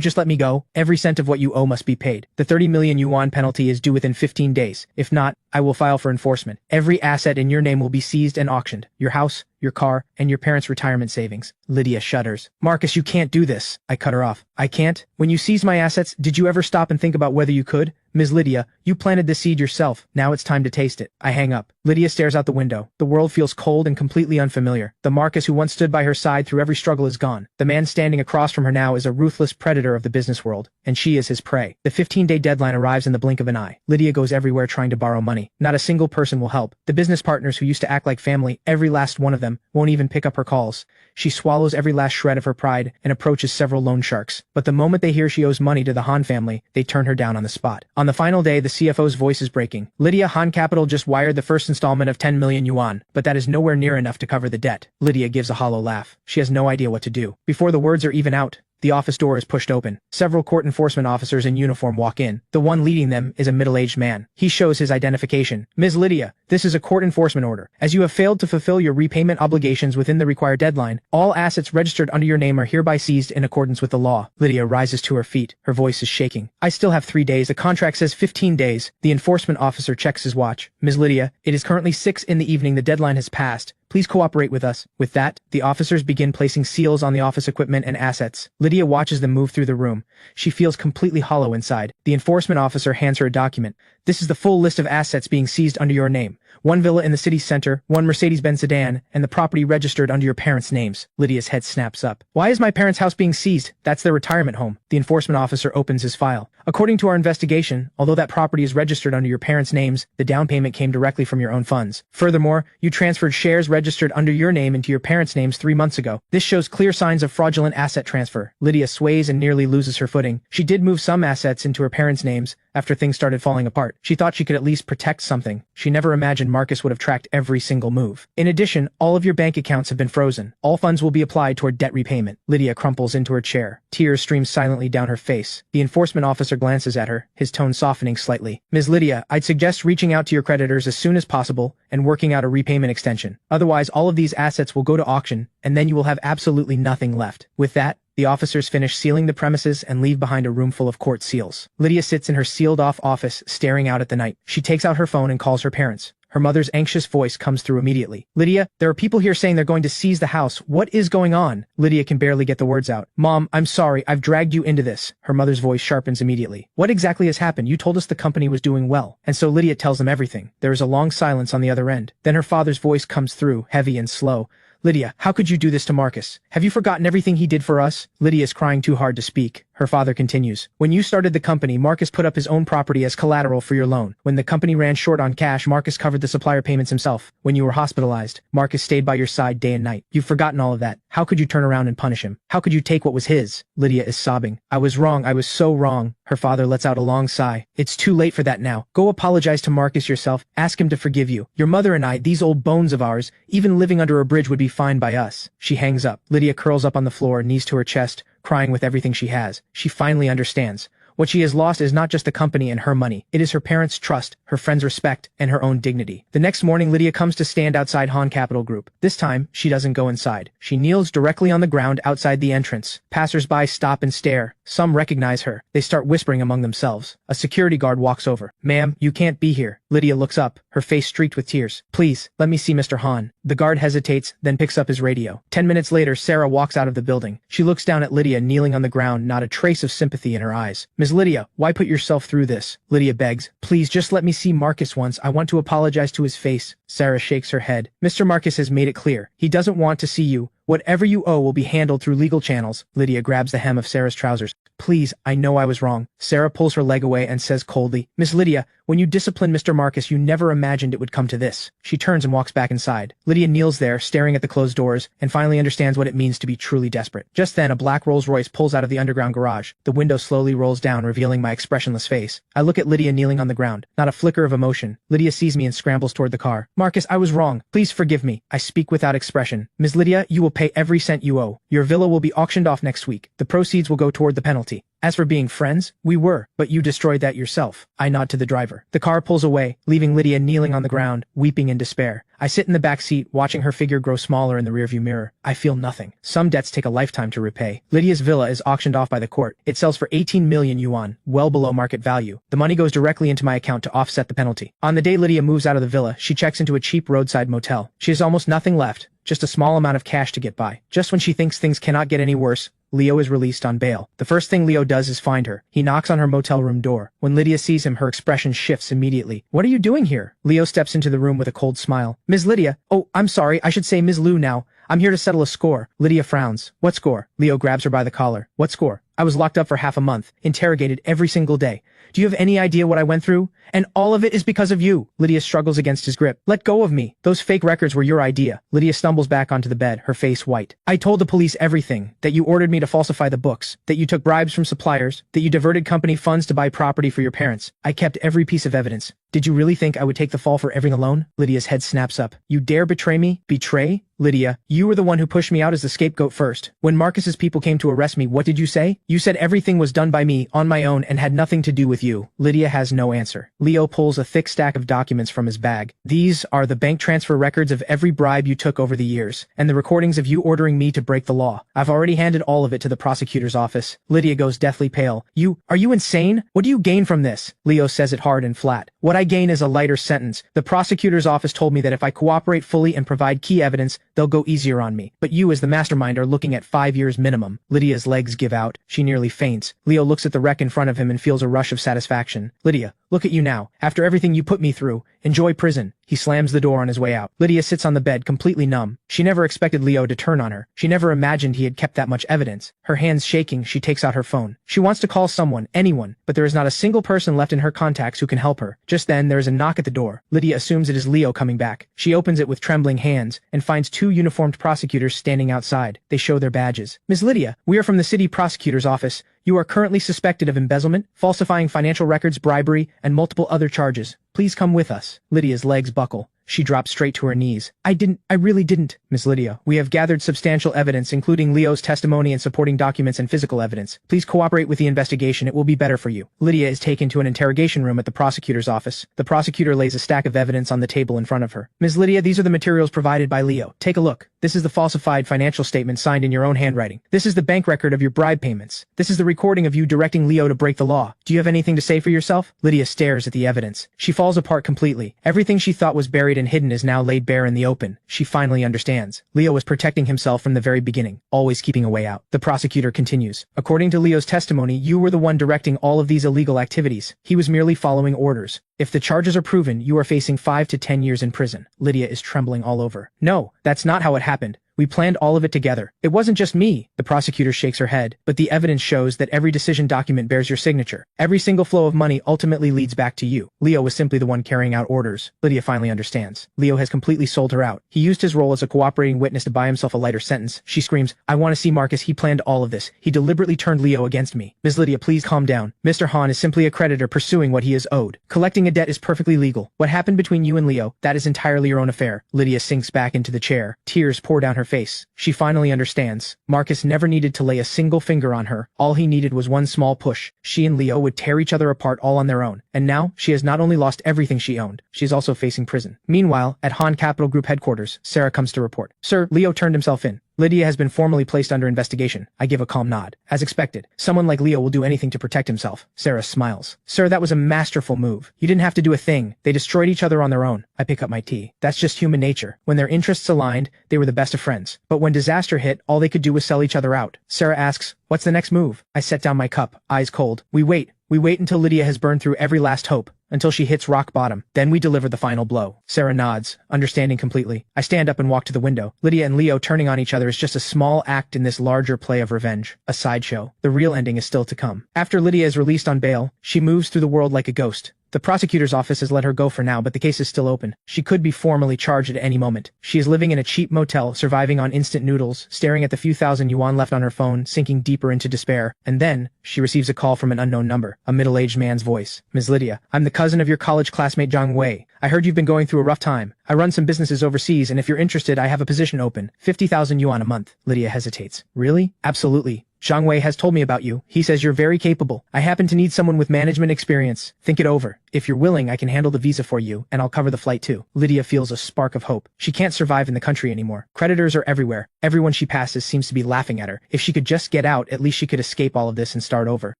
just let me go? Every cent of what you owe must be paid. The 30 million yuan penalty is due within 15 days. If not, I will file for enforcement. Every asset in your name will be seized and auctioned. Your house, your car, and your parents' retirement savings. Lydia shudders. Marcus, you can't do this. I cut her off. I can't? When you seized my assets, did you ever stop and think about whether you could? Ms. Lydia, you planted the seed yourself. Now it's time to taste it. I hang up. Lydia stares out the window. The world feels cold and completely unfamiliar. The Marcus who once stood by her side through every struggle is gone. The man standing across from her now is a ruthless predator of the business world, and she is his prey. The 15-day deadline arrives in the blink of an eye. Lydia goes everywhere trying to borrow money. Not a single person will help. The business partners who used to act like family, every last one of them, won't even pick up her calls. She swallows every last shred of her pride and approaches several loan sharks. But the moment they hear she owes money to the Han family, they turn her down on the spot. On the final day, the CFO's voice is breaking. Lydia, Han Capital just wired the first installment of 10 million yuan, but that is nowhere near enough to cover the debt. Lydia gives a hollow laugh. She has no idea what to do. Before the words are even out, the office door is pushed open. Several court enforcement officers in uniform walk in. The one leading them is a middle-aged man. He shows his identification. Ms. Lydia, this is a court enforcement order. As you have failed to fulfill your repayment obligations within the required deadline, all assets registered under your name are hereby seized in accordance with the law. Lydia rises to her feet. Her voice is shaking. I still have 3 days. The contract says 15 days. The enforcement officer checks his watch. Ms. Lydia, it is currently 6 in the evening. The deadline has passed. Please cooperate with us. With that, the officers begin placing seals on the office equipment and assets. Lydia watches them move through the room. She feels completely hollow inside. The enforcement officer hands her a document. This is the full list of assets being seized under your name. 1 villa in the city center, 1 Mercedes-Benz sedan, and the property registered under your parents' names. Lydia's head snaps up. Why is my parents' house being seized? That's their retirement home. The enforcement officer opens his file. According to our investigation, although that property is registered under your parents' names, the down payment came directly from your own funds. Furthermore, you transferred shares registered under your name into your parents' names 3 months ago. This shows clear signs of fraudulent asset transfer. Lydia sways and nearly loses her footing. She did move some assets into her parents' names after things started falling apart. She thought she could at least protect something. She never imagined Marcus would have tracked every single move. In addition, all of your bank accounts have been frozen. All funds will be applied toward debt repayment. Lydia crumples into her chair. Tears stream silently down her face. The enforcement officer glances at her, his tone softening slightly. Ms. Lydia, I'd suggest reaching out to your creditors as soon as possible and working out a repayment extension. Otherwise, all of these assets will go to auction, and then you will have absolutely nothing left. With that, the officers finish sealing the premises and leave behind a room full of court seals. Lydia sits in her sealed-off office, staring out at the night. She takes out her phone and calls her parents. Her mother's anxious voice comes through immediately. Lydia, there are people here saying they're going to seize the house. What is going on? Lydia can barely get the words out. Mom, I'm sorry. I've dragged you into this. Her mother's voice sharpens immediately. What exactly has happened? You told us the company was doing well. And so Lydia tells them everything. There is a long silence on the other end. Then her father's voice comes through, heavy and slow. Lydia, how could you do this to Marcus? Have you forgotten everything he did for us? Lydia is crying too hard to speak. Her father continues. When you started the company, Marcus put up his own property as collateral for your loan. When the company ran short on cash, Marcus covered the supplier payments himself. When you were hospitalized, Marcus stayed by your side day and night. You've forgotten all of that. How could you turn around and punish him? How could you take what was his? Lydia is sobbing. I was wrong. I was so wrong. Her father lets out a long sigh. It's too late for that now. Go apologize to Marcus yourself. Ask him to forgive you. Your mother and I, these old bones of ours, even living under a bridge would be fine by us. She hangs up. Lydia curls up on the floor, knees to her chest, crying with everything she has. She finally understands. What she has lost is not just the company and her money. It is her parents' trust, her friends' respect, and her own dignity. The next morning, Lydia comes to stand outside Han Capital Group. This time, she doesn't go inside. She kneels directly on the ground outside the entrance. Passers-by stop and stare. Some recognize her. They start whispering among themselves. A security guard walks over. Ma'am, you can't be here. Lydia looks up, her face streaked with tears. Please, let me see Mr. Han. The guard hesitates, then picks up his radio. 10 minutes later, Sarah walks out of the building. She looks down at Lydia kneeling on the ground, not a trace of sympathy in her eyes. Ms. Lydia, why put yourself through this? Lydia begs. Please, just let me see Marcus once. I want to apologize to his face. Sarah shakes her head. Mr. Marcus has made it clear. He doesn't want to see you. Whatever you owe will be handled through legal channels. Lydia grabs the hem of Sarah's trousers. Please, I know I was wrong. Sarah pulls her leg away and says coldly, Miss Lydia, when you disciplined Mr. Marcus, you never imagined it would come to this. She turns and walks back inside. Lydia kneels there, staring at the closed doors, and finally understands what it means to be truly desperate. Just then, a black Rolls-Royce pulls out of the underground garage. The window slowly rolls down, revealing my expressionless face. I look at Lydia kneeling on the ground. Not a flicker of emotion. Lydia sees me and scrambles toward the car. Marcus, I was wrong. Please forgive me. I speak without expression. Miss Lydia, you will pay every cent you owe. Your villa will be auctioned off next week. The proceeds will go toward the penalty. penalty. As for being friends, we were, but you destroyed that yourself. I nod to the driver. The car pulls away, leaving Lydia kneeling on the ground, weeping in despair. I sit in the back seat, watching her figure grow smaller in the rearview mirror. I feel nothing. Some debts take a lifetime to repay. Lydia's villa is auctioned off by the court. It sells for 18 million yuan, well below market value. The money goes directly into my account to offset the penalty. On the day Lydia moves out of the villa, she checks into a cheap roadside motel. She has almost nothing left, just a small amount of cash to get by. Just when she thinks things cannot get any worse, Leo is released on bail. The first thing Leo does is find her. He knocks on her motel room door. When Lydia sees him, her expression shifts immediately. What are you doing here? Leo steps into the room with a cold smile. Ms. Lydia. Oh, I'm sorry. I should say Ms. Liu now. I'm here to settle a score. Lydia frowns. What score? Leo grabs her by the collar. What score? I was locked up for half a month, interrogated every single day. Do you have any idea what I went through? And all of it is because of you. Lydia struggles against his grip. Let go of me. Those fake records were your idea. Lydia stumbles back onto the bed, her face white. I told the police everything. That you ordered me to falsify the books. That you took bribes from suppliers. That you diverted company funds to buy property for your parents. I kept every piece of evidence. Did you really think I would take the fall for everything alone? Lydia's head snaps up. You dare betray me? Betray? Lydia, you were the one who pushed me out as the scapegoat first. When Marcus's people came to arrest me, what did you say? You said everything was done by me, on my own, and had nothing to do with you. Lydia has no answer. Leo pulls a thick stack of documents from his bag. These are the bank transfer records of every bribe you took over the years, and the recordings of you ordering me to break the law. I've already handed all of it to the prosecutor's office. Lydia goes deathly pale. Are you insane? What do you gain from this? Leo says it hard and flat. What I gain is a lighter sentence. The prosecutor's office told me that if I cooperate fully and provide key evidence, they'll go easier on me. But you as the mastermind are looking at 5 years minimum. Lydia's legs give out. She nearly faints. Leo looks at the wreck in front of him and feels a rush of satisfaction. Lydia, look at you now. After everything you put me through, enjoy prison. He slams the door on his way out. Lydia sits on the bed, completely numb. She never expected Leo to turn on her. She never imagined he had kept that much evidence. Her hands shaking, she takes out her phone. She wants to call someone, anyone, but there is not a single person left in her contacts who can help her. Just then, there is a knock at the door. Lydia assumes it is Leo coming back. She opens it with trembling hands and finds 2 uniformed prosecutors standing outside. They show their badges. Ms. Lydia, we are from the city prosecutor's office. You are currently suspected of embezzlement, falsifying financial records, bribery, and multiple other charges. Please come with us. Lydia's legs buckle. She drops straight to her knees. I really didn't. Miss Lydia, we have gathered substantial evidence, including Leo's testimony and supporting documents and physical evidence. Please cooperate with the investigation. It will be better for you. Lydia is taken to an interrogation room at the prosecutor's office. The prosecutor lays a stack of evidence on the table in front of her. Ms. Lydia, these are the materials provided by Leo. Take a look. This is the falsified financial statement signed in your own handwriting. This is the bank record of your bribe payments. This is the recording of you directing Leo to break the law. Do you have anything to say for yourself? Lydia stares at the evidence. She falls apart completely. Everything she thought was buried and hidden is now laid bare in the open. She finally understands. Leo was protecting himself from the very beginning, always keeping a way out. The prosecutor continues. According to Leo's testimony, you were the one directing all of these illegal activities. He was merely following orders. If the charges are proven, you are facing 5 to 10 years in prison. Lydia is trembling all over. No, that's not how it happened. We planned all of it together. It wasn't just me. The prosecutor shakes her head, but the evidence shows that every decision document bears your signature. Every single flow of money ultimately leads back to you. Leo was simply the one carrying out orders. Lydia finally understands. Leo has completely sold her out. He used his role as a cooperating witness to buy himself a lighter sentence. She screams, I want to see Marcus. He planned all of this. He deliberately turned Leo against me. Ms. Lydia, please calm down. Mr. Han is simply a creditor pursuing what he is owed. Collecting a debt is perfectly legal. What happened between you and Leo, that is entirely your own affair. Lydia sinks back into the chair. Tears pour down her face. She finally understands. Marcus never needed to lay a single finger on her. All he needed was one small push. She and Leo would tear each other apart all on their own. And now, she has not only lost everything she owned, she is also facing prison. Meanwhile, at Han Capital Group headquarters, Sarah comes to report. Sir, Leo turned himself in. Lydia has been formally placed under investigation. I give a calm nod. As expected, someone like Leo will do anything to protect himself. Sarah smiles. Sir, that was a masterful move. You didn't have to do a thing. They destroyed each other on their own. I pick up my tea. That's just human nature. When their interests aligned, they were the best of friends. But when disaster hit, all they could do was sell each other out. Sarah asks, what's the next move? I set down my cup, eyes cold. We wait until Lydia has burned through every last hope, until she hits rock bottom. Then we deliver the final blow. Sarah nods, understanding completely. I stand up and walk to the window. Lydia and Leo turning on each other is just a small act in this larger play of revenge. A sideshow. The real ending is still to come. After Lydia is released on bail, she moves through the world like a ghost. The prosecutor's office has let her go for now, but the case is still open. She could be formally charged at any moment. She is living in a cheap motel, surviving on instant noodles, staring at the few thousand yuan left on her phone, sinking deeper into despair. And then, she receives a call from an unknown number, a middle-aged man's voice. Ms. Lydia, I'm the cousin of your college classmate Zhang Wei. I heard you've been going through a rough time. I run some businesses overseas, and if you're interested, I have a position open. 50,000 yuan a month. Lydia hesitates. Really? Absolutely. Zhang Wei has told me about you. He says you're very capable. I happen to need someone with management experience. Think it over. If you're willing, I can handle the visa for you, and I'll cover the flight too. Lydia feels a spark of hope. She can't survive in the country anymore. Creditors are everywhere. Everyone she passes seems to be laughing at her. If she could just get out, at least she could escape all of this and start over.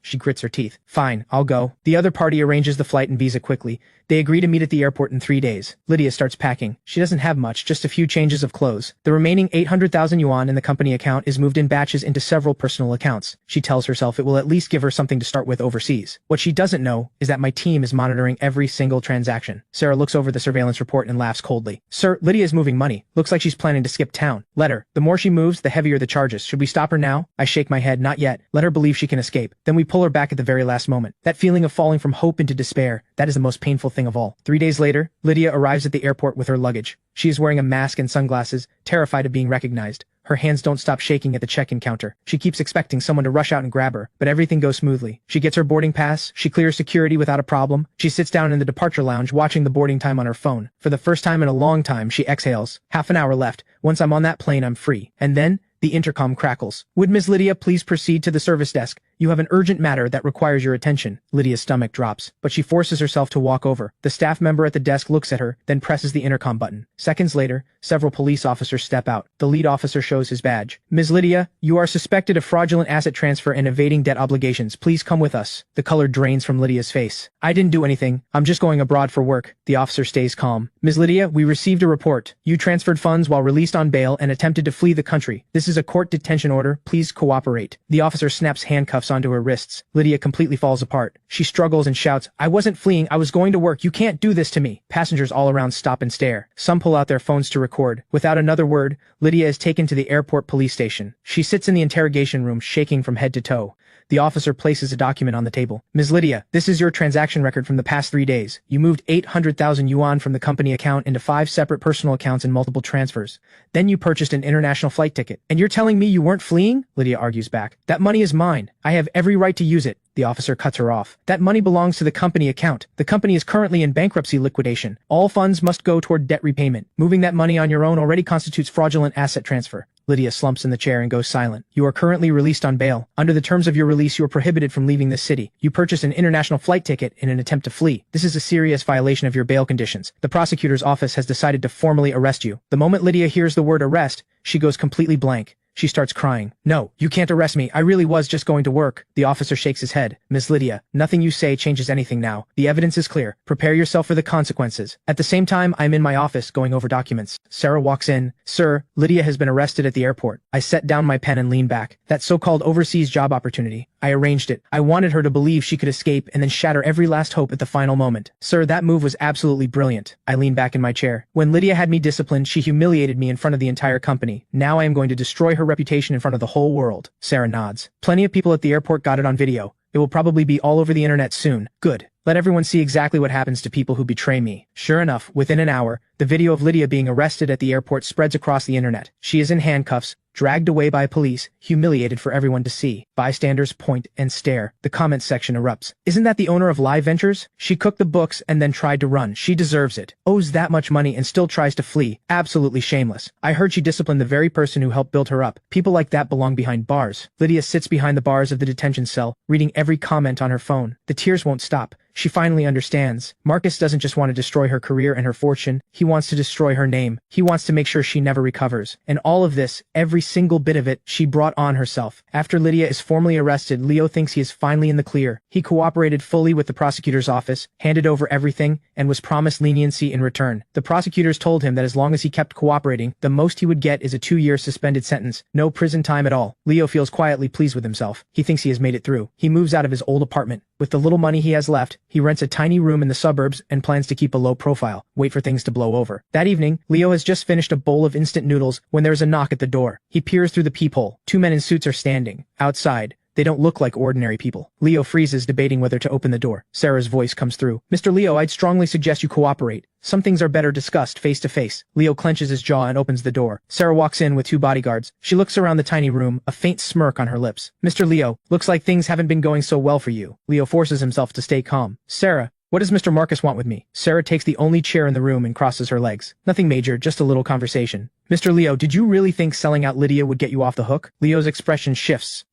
She grits her teeth. Fine, I'll go. The other party arranges the flight and visa quickly. They agree to meet at the airport in 3 days. Lydia starts packing. She doesn't have much, just a few changes of clothes. The remaining 800,000 yuan in the company account is moved in batches into several personal accounts. She tells herself it will at least give her something to start with overseas. What she doesn't know is that my team is monitoring every single transaction. Sarah looks over the surveillance report and laughs coldly. Sir, Lydia is moving money. Looks like she's planning to skip town. Let her. The more she moves, the heavier the charges. Should we stop her now? I shake my head. Not yet. Let her believe she can escape. Then we pull her back at the very last moment. That feeling of falling from hope into despair, that is the most painful thing of all. 3 days later, Lydia arrives at the airport with her luggage. She is wearing a mask and sunglasses, terrified of being recognized. Her hands don't stop shaking at the check-in counter. She keeps expecting someone to rush out and grab her, but everything goes smoothly. She gets her boarding pass, she clears security without a problem. She sits down in the departure lounge watching the boarding time on her phone. For the first time in a long time, she exhales. Half an hour left. Once I'm on that plane, I'm free. And then, the intercom crackles. Would Miss Lydia please proceed to the service desk? You have an urgent matter that requires your attention. Lydia's stomach drops, but she forces herself to walk over. The staff member at the desk looks at her, then presses the intercom button. Seconds later, several police officers step out. The lead officer shows his badge. Ms. Lydia, you are suspected of fraudulent asset transfer and evading debt obligations. Please come with us. The color drains from Lydia's face. I didn't do anything. I'm just going abroad for work. The officer stays calm. Ms. Lydia, we received a report. You transferred funds while released on bail and attempted to flee the country. This is a court detention order. Please cooperate. The officer snaps handcuffs onto her wrists. Lydia completely falls apart. She struggles and shouts, I wasn't fleeing. I was going to work. You can't do this to me. Passengers all around stop and stare. Some pull out their phones to record. Without another word, Lydia is taken to the airport police station. She sits in the interrogation room, shaking from head to toe. The officer places a document on the table. Ms. Lydia, this is your transaction record from the past 3 days. You moved 800,000 yuan from the company account into 5 separate personal accounts in multiple transfers. Then you purchased an international flight ticket. And you're telling me you weren't fleeing? Lydia argues back. That money is mine. I have every right to use it. The officer cuts her off. That money belongs to the company account. The company is currently in bankruptcy liquidation. All funds must go toward debt repayment. Moving that money on your own already constitutes fraudulent asset transfer. Lydia slumps in the chair and goes silent. You are currently released on bail. Under the terms of your release, you are prohibited from leaving this city. You purchased an international flight ticket in an attempt to flee. This is a serious violation of your bail conditions. The prosecutor's office has decided to formally arrest you. The moment Lydia hears the word arrest, she goes completely blank. She starts crying. No, you can't arrest me. I really was just going to work. The officer shakes his head. Ms. Lydia, nothing you say changes anything now. The evidence is clear. Prepare yourself for the consequences. At the same time, I'm in my office going over documents. Sarah walks in. Sir, Lydia has been arrested at the airport. I set down my pen and lean back. That so-called overseas job opportunity. I arranged it. I wanted her to believe she could escape and then shatter every last hope at the final moment. Sir, that move was absolutely brilliant. I lean back in my chair. When Lydia had me disciplined, she humiliated me in front of the entire company. Now I am going to destroy her reputation in front of the whole world. Sarah nods. Plenty of people at the airport got it on video. It will probably be all over the internet soon. Good. Let everyone see exactly what happens to people who betray me. Sure enough, within an hour, the video of Lydia being arrested at the airport spreads across the internet. She is in handcuffs, dragged away by police, humiliated for everyone to see. Bystanders point and stare. The comments section erupts. Isn't that the owner of Live Ventures? She cooked the books and then tried to run. She deserves it. Owes that much money and still tries to flee. Absolutely shameless. I heard she disciplined the very person who helped build her up. People like that belong behind bars. Lydia sits behind the bars of the detention cell, reading every comment on her phone. The tears won't stop. She finally understands. Marcus doesn't just want to destroy her career and her fortune. He wants to destroy her name. He wants to make sure she never recovers. And all of this, every single bit of it, she brought on herself. After Lydia is formally arrested, Leo thinks he is finally in the clear. He cooperated fully with the prosecutor's office, handed over everything, and was promised leniency in return. The prosecutors told him that as long as he kept cooperating, the most he would get is a 2-year suspended sentence. No prison time at all. Leo feels quietly pleased with himself. He thinks he has made it through. He moves out of his old apartment. With the little money he has left, he rents a tiny room in the suburbs and plans to keep a low profile, wait for things to blow over. That evening, Leo has just finished a bowl of instant noodles when there's a knock at the door. He peers through the peephole. 2 men in suits are standing. Outside, they don't look like ordinary people. Leo freezes, debating whether to open the door. Sarah's voice comes through. Mr. Leo, I'd strongly suggest you cooperate. Some things are better discussed face to face. Leo clenches his jaw and opens the door. Sarah walks in with 2 bodyguards. She looks around the tiny room, a faint smirk on her lips. Mr. Leo, looks like things haven't been going so well for you. Leo forces himself to stay calm. Sarah, what does Mr. Marcus want with me? Sarah takes the only chair in the room and crosses her legs. Nothing major, just a little conversation. Mr. Leo, did you really think selling out Lydia would get you off the hook? Leo's expression shifts.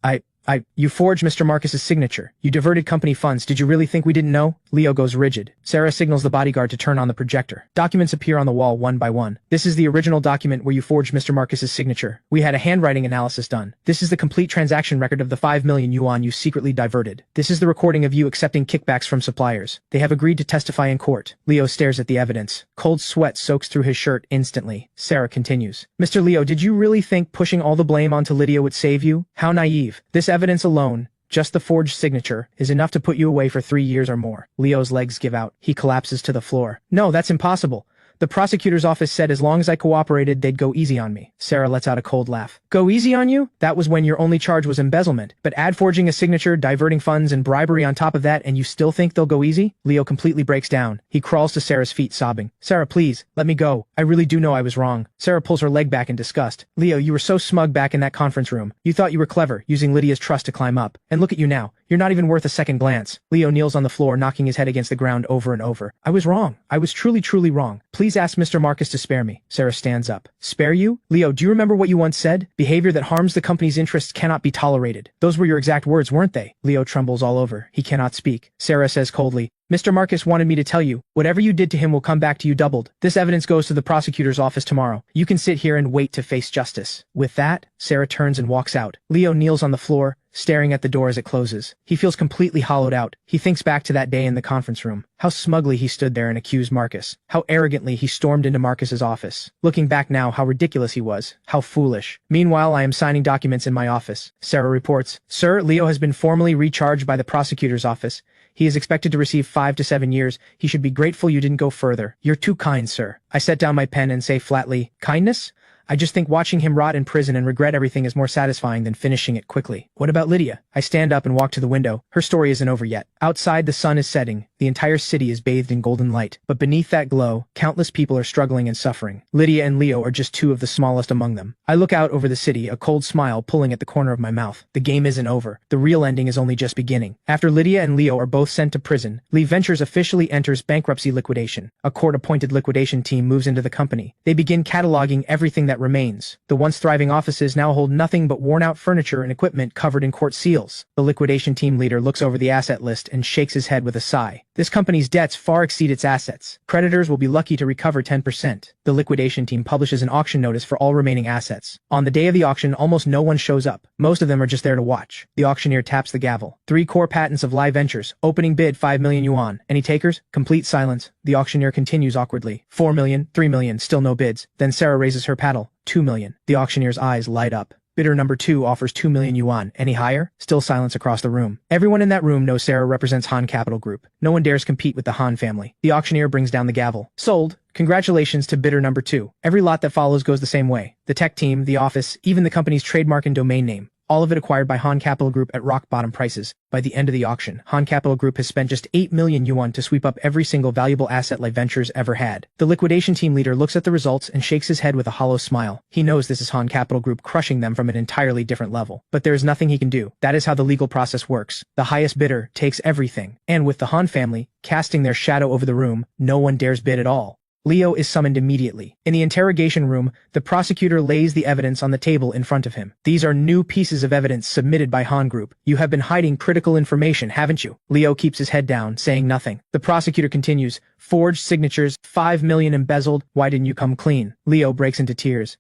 You forged Mr. Marcus's signature. You diverted company funds. Did you really think we didn't know? Leo goes rigid. Sarah signals the bodyguard to turn on the projector. Documents appear on the wall one by one. This is the original document where you forged Mr. Marcus's signature. We had a handwriting analysis done. This is the complete transaction record of the 5 million yuan you secretly diverted. This is the recording of you accepting kickbacks from suppliers. They have agreed to testify in court. Leo stares at the evidence. Cold sweat soaks through his shirt instantly. Sarah continues. Mr. Leo, did you really think pushing all the blame onto Lydia would save you? How naive. This evidence alone, just the forged signature, is enough to put you away for 3 years or more. Leo's legs give out. He collapses to the floor. No, that's impossible. The prosecutor's office said as long as I cooperated, they'd go easy on me. Sarah lets out a cold laugh. Go easy on you? That was when your only charge was embezzlement. But add forging a signature, diverting funds, and bribery on top of that, and you still think they'll go easy? Leo completely breaks down. He crawls to Sarah's feet, sobbing. Sarah, please, let me go. I really do know I was wrong. Sarah pulls her leg back in disgust. Leo, you were so smug back in that conference room. You thought you were clever, using Lydia's trust to climb up. And look at you now. You're not even worth a second glance. Leo kneels on the floor, knocking his head against the ground over and over. I was wrong. I was truly, truly wrong. Please ask Mr. Marcus to spare me. Sarah stands up. Spare you? Leo, do you remember what you once said? Behavior that harms the company's interests cannot be tolerated. Those were your exact words, weren't they? Leo trembles all over. He cannot speak. Sarah says coldly, Mr. Marcus wanted me to tell you, whatever you did to him will come back to you doubled. This evidence goes to the prosecutor's office tomorrow. You can sit here and wait to face justice. With that, Sarah turns and walks out. Leo kneels on the floor, staring at the door as it closes. He feels completely hollowed out. He thinks back to that day in the conference room. How smugly he stood there and accused Marcus. How arrogantly he stormed into Marcus's office. Looking back now, how ridiculous he was. How foolish. Meanwhile, I am signing documents in my office. Sarah reports, Sir, Leo has been formally recharged by the prosecutor's office. He is expected to receive 5 to 7 years. He should be grateful you didn't go further. You're too kind, sir. I set down my pen and say flatly, kindness? I just think watching him rot in prison and regret everything is more satisfying than finishing it quickly. What about Lydia? I stand up and walk to the window. Her story isn't over yet. Outside, the sun is setting. The entire city is bathed in golden light. But beneath that glow, countless people are struggling and suffering. Lydia and Leo are just two of the smallest among them. I look out over the city, a cold smile pulling at the corner of my mouth. The game isn't over. The real ending is only just beginning. After Lydia and Leo are both sent to prison, Lee Ventures officially enters bankruptcy liquidation. A court-appointed liquidation team moves into the company. They begin cataloging everything that remains. The once thriving offices now hold nothing but worn-out furniture and equipment covered in court seals. The liquidation team leader looks over the asset list and shakes his head with a sigh. This company's debts far exceed its assets. Creditors will be lucky to recover 10%. The liquidation team publishes an auction notice for all remaining assets. On the day of the auction, almost no one shows up. Most of them are just there to watch. The auctioneer taps the gavel. 3 core patents of Live Ventures. Opening bid 5 million yuan. Any takers? Complete silence. The auctioneer continues awkwardly. 4 million, 3 million, still no bids. Then Sarah raises her paddle. 2 million. The auctioneer's eyes light up. Bidder number 2 offers 2 million yuan. Any higher? Still silence across the room. Everyone in that room knows Sarah represents Han Capital Group. No one dares compete with the Han family. The auctioneer brings down the gavel. Sold. Congratulations to bidder number 2. Every lot that follows goes the same way. The tech team, the office, even the company's trademark and domain name. All of it acquired by Han Capital Group at rock-bottom prices. By the end of the auction, Han Capital Group has spent just 8 million yuan to sweep up every single valuable asset Live Ventures ever had. The liquidation team leader looks at the results and shakes his head with a hollow smile. He knows this is Han Capital Group crushing them from an entirely different level. But there is nothing he can do. That is how the legal process works. The highest bidder takes everything. And with the Han family casting their shadow over the room, no one dares bid at all. Leo is summoned immediately. In the interrogation room, the prosecutor lays the evidence on the table in front of him. These are new pieces of evidence submitted by Han Group. You have been hiding critical information, haven't you? Leo keeps his head down, saying nothing. The prosecutor continues. Forged signatures, 5 million embezzled. Why didn't you come clean? Leo breaks into tears.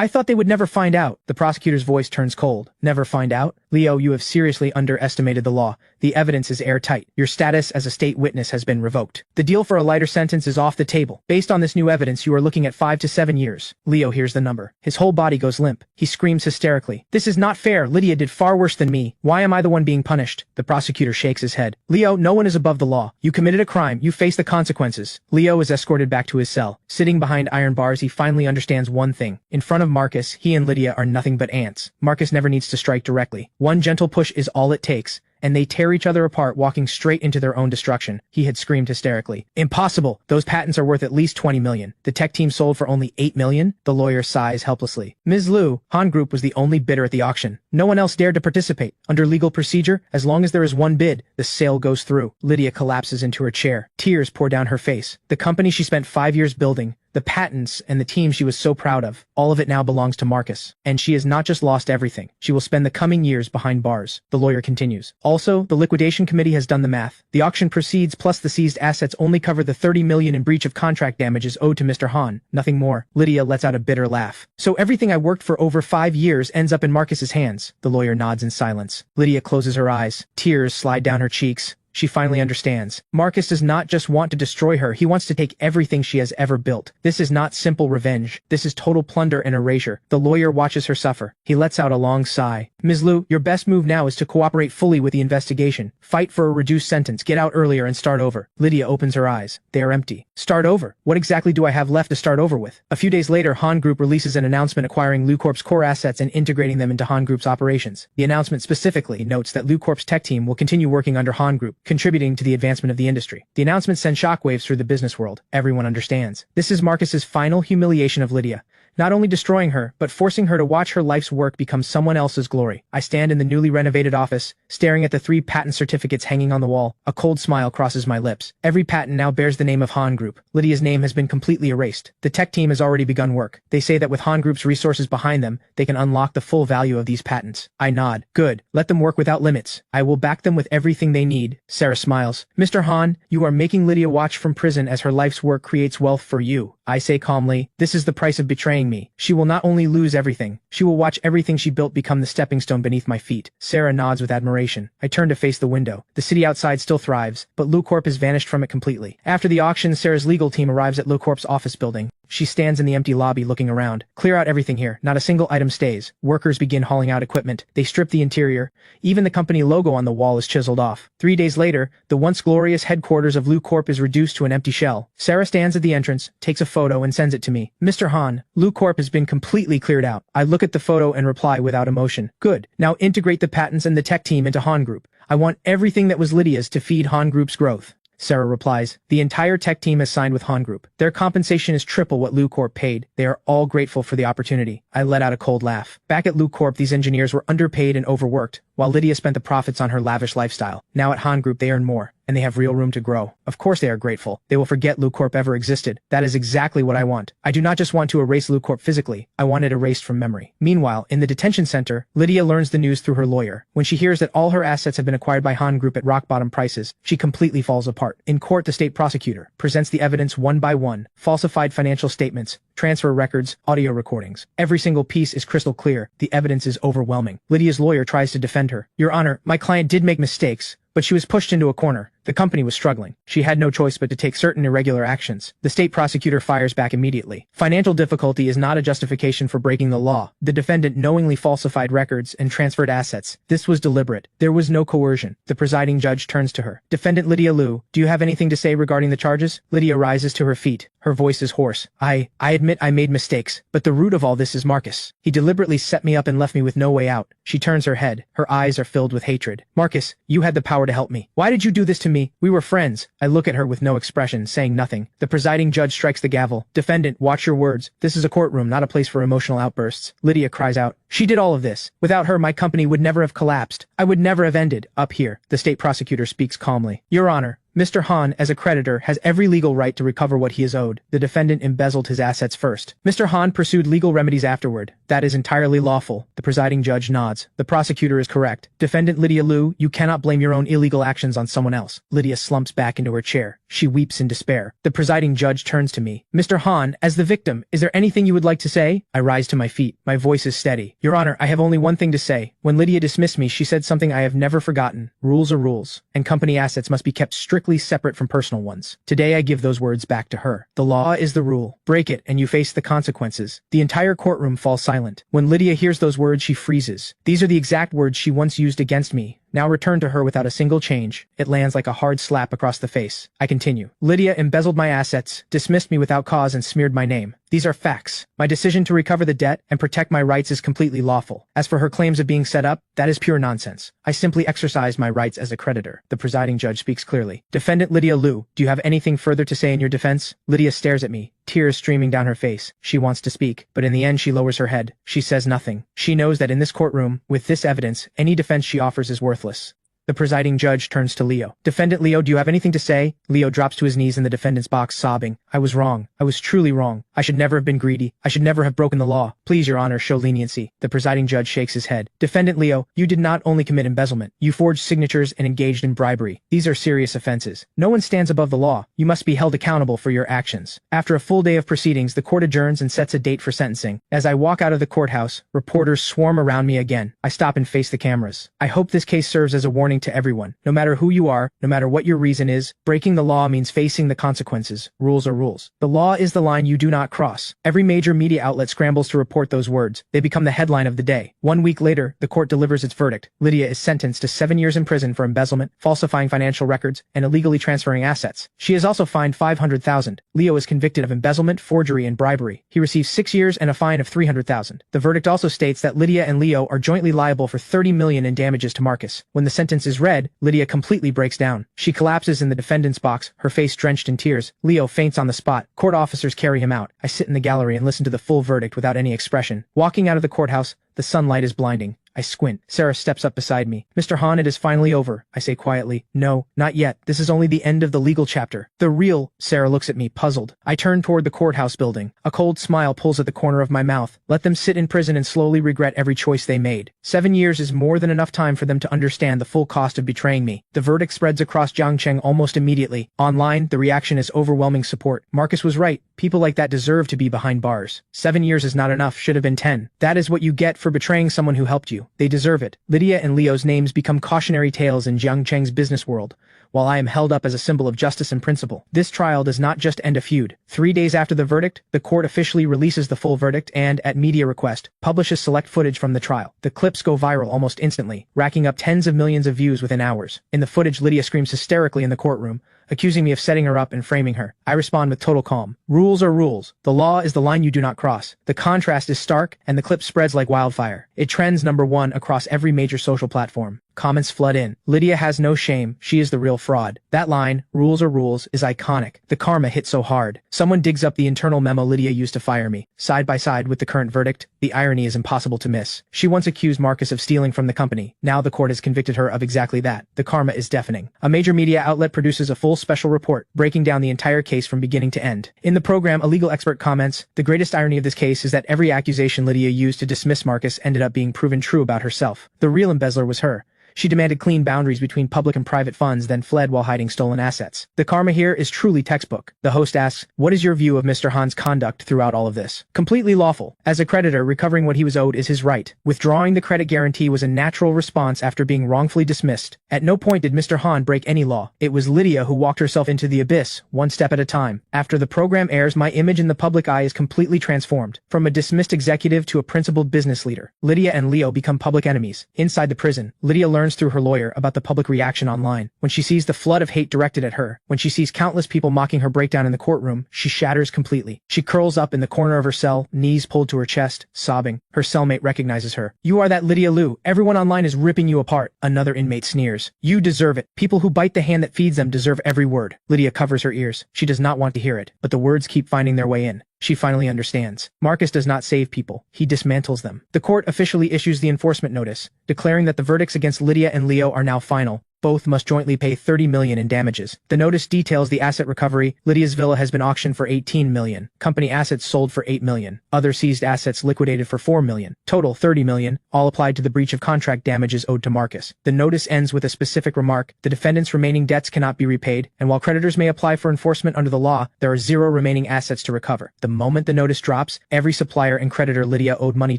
I thought they would never find out. The prosecutor's voice turns cold. Never find out? Leo, you have seriously underestimated the law. The evidence is airtight. Your status as a state witness has been revoked. The deal for a lighter sentence is off the table. Based on this new evidence, you are looking at 5 to 7 years. Leo hears the number. His whole body goes limp. He screams hysterically. This is not fair. Lydia did far worse than me. Why am I the one being punished? The prosecutor shakes his head. Leo, no one is above the law. You committed a crime. You face the consequences. Leo is escorted back to his cell. Sitting behind iron bars, he finally understands one thing. In front of Marcus, he and Lydia are nothing but ants. Marcus never needs to strike directly. One gentle push is all it takes, and they tear each other apart, walking straight into their own destruction. He had screamed hysterically. Impossible! Those patents are worth at least 20 million. The tech team sold for only 8 million? The lawyer sighs helplessly. Ms. Liu, Han Group was the only bidder at the auction. No one else dared to participate. Under legal procedure, as long as there is one bid, the sale goes through. Lydia collapses into her chair. Tears pour down her face. The company she spent 5 years building, The patents and the team she was so proud of, all of it now belongs to Marcus. And she has not just lost everything. She will spend the coming years behind bars. The lawyer continues. Also, the liquidation committee has done the math. The auction proceeds plus the seized assets only cover the 30 million in breach of contract damages owed to Mr. Hahn. Nothing more. Lydia lets out a bitter laugh. So everything I worked for over 5 years ends up in Marcus's hands. The lawyer nods in silence. Lydia closes her eyes. Tears slide down her cheeks. She finally understands. Marcus does not just want to destroy her, he wants to take everything she has ever built. This is not simple revenge. This is total plunder and erasure. The lawyer watches her suffer. He lets out a long sigh. Ms. Liu, your best move now is to cooperate fully with the investigation. Fight for a reduced sentence, get out earlier and start over. Lydia opens her eyes. They are empty. Start over? What exactly do I have left to start over with? A few days later, Hahn Group releases an announcement acquiring LuCorp's core assets and integrating them into Hahn Group's operations. The announcement specifically notes that LuCorp's tech team will continue working under Hahn Group, contributing to the advancement of the industry. The announcement sends shockwaves through the business world. Everyone understands. This is Marcus's final humiliation of Lydia. Not only destroying her, but forcing her to watch her life's work become someone else's glory. I stand in the newly renovated office, staring at the 3 patent certificates hanging on the wall. A cold smile crosses my lips. Every patent now bears the name of Hahn Group. Lydia's name has been completely erased. The tech team has already begun work. They say that with Hahn Group's resources behind them, they can unlock the full value of these patents. I nod. Good. Let them work without limits. I will back them with everything they need. Sarah smiles. Mr. Hahn, you are making Lydia watch from prison as her life's work creates wealth for you. I say calmly, this is the price of betraying me. She will not only lose everything, she will watch everything she built become the stepping stone beneath my feet. Sarah nods with admiration. I turn to face the window. The city outside still thrives, but LuCorp has vanished from it completely. After the auction, Sarah's legal team arrives at LuCorp's office building. She stands in the empty lobby looking around. Clear out everything here. Not a single item stays. Workers begin hauling out equipment. They strip the interior. Even the company logo on the wall is chiseled off. 3 days later, the once glorious headquarters of LuCorp is reduced to an empty shell. Sarah stands at the entrance, takes a photo, and sends it to me. Mr. Hahn, LuCorp has been completely cleared out. I look at the photo and reply without emotion. Good. Now integrate the patents and the tech team into Hahn Group. I want everything that was Lydia's to feed Hahn Group's growth. Sarah replies, the entire tech team has signed with Hahn Group. Their compensation is triple what LuCorp paid. They are all grateful for the opportunity. I let out a cold laugh. Back at LuCorp, these engineers were underpaid and overworked, while Lydia spent the profits on her lavish lifestyle. Now at Hahn Group, they earn more, and they have real room to grow. Of course they are grateful. They will forget LuCorp ever existed. That is exactly what I want. I do not just want to erase LuCorp physically. I want it erased from memory. Meanwhile, in the detention center, Lydia learns the news through her lawyer. When she hears that all her assets have been acquired by Hahn Group at rock-bottom prices, she completely falls apart. In court, the state prosecutor presents the evidence one by one: falsified financial statements, transfer records, audio recordings. Every single piece is crystal clear. The evidence is overwhelming. Lydia's lawyer tries to defend her. Your Honor, my client did make mistakes, but she was pushed into a corner. The company was struggling. She had no choice but to take certain irregular actions. The state prosecutor fires back immediately. Financial difficulty is not a justification for breaking the law. The defendant knowingly falsified records and transferred assets. This was deliberate. There was no coercion. The presiding judge turns to her. Defendant Lydia Liu, do you have anything to say regarding the charges? Lydia rises to her feet. Her voice is hoarse. I admit I made mistakes, but the root of all this is Marcus. He deliberately set me up and left me with no way out. She turns her head. Her eyes are filled with hatred. Marcus, you had the power to help me. Why did you do this to me? We were friends. I look at her with no expression, saying nothing. The presiding judge strikes the gavel. Defendant, watch your words. This is a courtroom, not a place for emotional outbursts. Lydia cries out. She did all of this. Without her, my company would never have collapsed. I would never have ended. Up here, the state prosecutor speaks calmly. Your Honor, Mr. Hahn, as a creditor, has every legal right to recover what he is owed. The defendant embezzled his assets first. Mr. Hahn pursued legal remedies afterward. That is entirely lawful. The presiding judge nods. The prosecutor is correct. Defendant Lydia Liu, you cannot blame your own illegal actions on someone else. Lydia slumps back into her chair. She weeps in despair. The presiding judge turns to me. Mr. Hahn, as the victim, is there anything you would like to say? I rise to my feet. My voice is steady. Your Honor, I have only one thing to say. When Lydia dismissed me, she said something I have never forgotten. Rules are rules, and company assets must be kept strictly separate from personal ones. Today I give those words back to her. The law is the rule. Break it, and you face the consequences. The entire courtroom falls silent. When Lydia hears those words, she freezes. These are the exact words she once used against me, now returned to her without a single change. It lands like a hard slap across the face. I continue. Lydia embezzled my assets, dismissed me without cause, and smeared my name. These are facts. My decision to recover the debt and protect my rights is completely lawful. As for her claims of being set up, that is pure nonsense. I simply exercised my rights as a creditor. The presiding judge speaks clearly. Defendant Lydia Liu, do you have anything further to say in your defense? Lydia stares at me, tears streaming down her face. She wants to speak, but in the end she lowers her head. She says nothing. She knows that in this courtroom, with this evidence, any defense she offers is worthless. The presiding judge turns to Leo. Defendant Leo, do you have anything to say? Leo drops to his knees in the defendant's box, sobbing. I was wrong. I was truly wrong. I should never have been greedy. I should never have broken the law. Please, Your Honor, show leniency. The presiding judge shakes his head. Defendant Leo, you did not only commit embezzlement. You forged signatures and engaged in bribery. These are serious offenses. No one stands above the law. You must be held accountable for your actions. After a full day of proceedings, the court adjourns and sets a date for sentencing. As I walk out of the courthouse, reporters swarm around me again. I stop and face the cameras. I hope this case serves as a warning to everyone. No matter who you are, no matter what your reason is, breaking the law means facing the consequences. Rules are rules. The law is the line you do not cross. Every major media outlet scrambles to report those words. They become the headline of the day. 1 week later, the court delivers its verdict. Lydia is sentenced to 7 years in prison for embezzlement, falsifying financial records, and illegally transferring assets. She is also fined $500,000. Leo is convicted of embezzlement, forgery, and bribery. He receives 6 years and a fine of $300,000. The verdict also states that Lydia and Leo are jointly liable for $30 million in damages to Marcus. When the sentence is read, Lydia completely breaks down. She collapses in the defendant's box, her face drenched in tears. Leo faints on the spot. Court officers carry him out. I sit in the gallery and listen to the full verdict without any expression. Walking out of the courthouse, the sunlight is blinding. I squint. Sarah steps up beside me. Mr. Hahn, it is finally over, I say quietly. No, not yet. This is only the end of the legal chapter. The real— Sarah looks at me, puzzled. I turn toward the courthouse building. A cold smile pulls at the corner of my mouth. Let them sit in prison and slowly regret every choice they made. 7 years is more than enough time for them to understand the full cost of betraying me. The verdict spreads across Jiangcheng almost immediately. Online, the reaction is overwhelming support. Marcus was right. People like that deserve to be behind bars. 7 years is not enough, should have been 10. That is what you get for betraying someone who helped you. They deserve it. Lydia and Leo's names become cautionary tales in Jiangcheng's business world, while I am held up as a symbol of justice and principle. This trial does not just end a feud. 3 days after the verdict, the court officially releases the full verdict and, at media request, publishes select footage from the trial. The clips go viral almost instantly, racking up tens of millions of views within hours. In the footage, Lydia screams hysterically in the courtroom, accusing me of setting her up and framing her. I respond with total calm. Rules are rules. The law is the line you do not cross. The contrast is stark, and the clip spreads like wildfire. It trends #1 across every major social platform. Comments flood in. Lydia has no shame. She is the real fraud. That line, rules are rules, is iconic. The karma hit so hard. Someone digs up the internal memo Lydia used to fire me. Side by side with the current verdict, the irony is impossible to miss. She once accused Marcus of stealing from the company. Now the court has convicted her of exactly that. The karma is deafening. A major media outlet produces a full special report, breaking down the entire case from beginning to end. In the program, a legal expert comments, the greatest irony of this case is that every accusation Lydia used to dismiss Marcus ended up being proven true about herself. The real embezzler was her. She demanded clean boundaries between public and private funds, then fled while hiding stolen assets. The karma here is truly textbook. The host asks, what is your view of Mr. Hahn's conduct throughout all of this? Completely lawful. As a creditor, recovering what he was owed is his right. Withdrawing the credit guarantee was a natural response after being wrongfully dismissed. At no point did Mr. Hahn break any law. It was Lydia who walked herself into the abyss, one step at a time. After the program airs, my image in the public eye is completely transformed. From a dismissed executive to a principled business leader. Lydia and Leo become public enemies. Inside the prison, Lydia learns through her lawyer about the public reaction online. When she sees the flood of hate directed at her, when she sees countless people mocking her breakdown in the courtroom, she shatters completely. She curls up in the corner of her cell, knees pulled to her chest, sobbing. Her cellmate recognizes her. You are that Lydia Liu. Everyone online is ripping you apart. Another inmate sneers. You deserve it. People who bite the hand that feeds them deserve every word. Lydia covers her ears. She does not want to hear it, but the words keep finding their way in. She finally understands. Marcus does not save people. He dismantles them. The court officially issues the enforcement notice, declaring that the verdicts against Lydia and Leo are now final. Both must jointly pay $30 million in damages. The notice details the asset recovery. Lydia's villa has been auctioned for $18 million. Company assets sold for $8 million. Other seized assets liquidated for $4 million. Total $30 million, all applied to the breach of contract damages owed to Marcus. The notice ends with a specific remark. The defendant's remaining debts cannot be repaid, and while creditors may apply for enforcement under the law, there are 0 remaining assets to recover. The moment the notice drops, every supplier and creditor Lydia owed money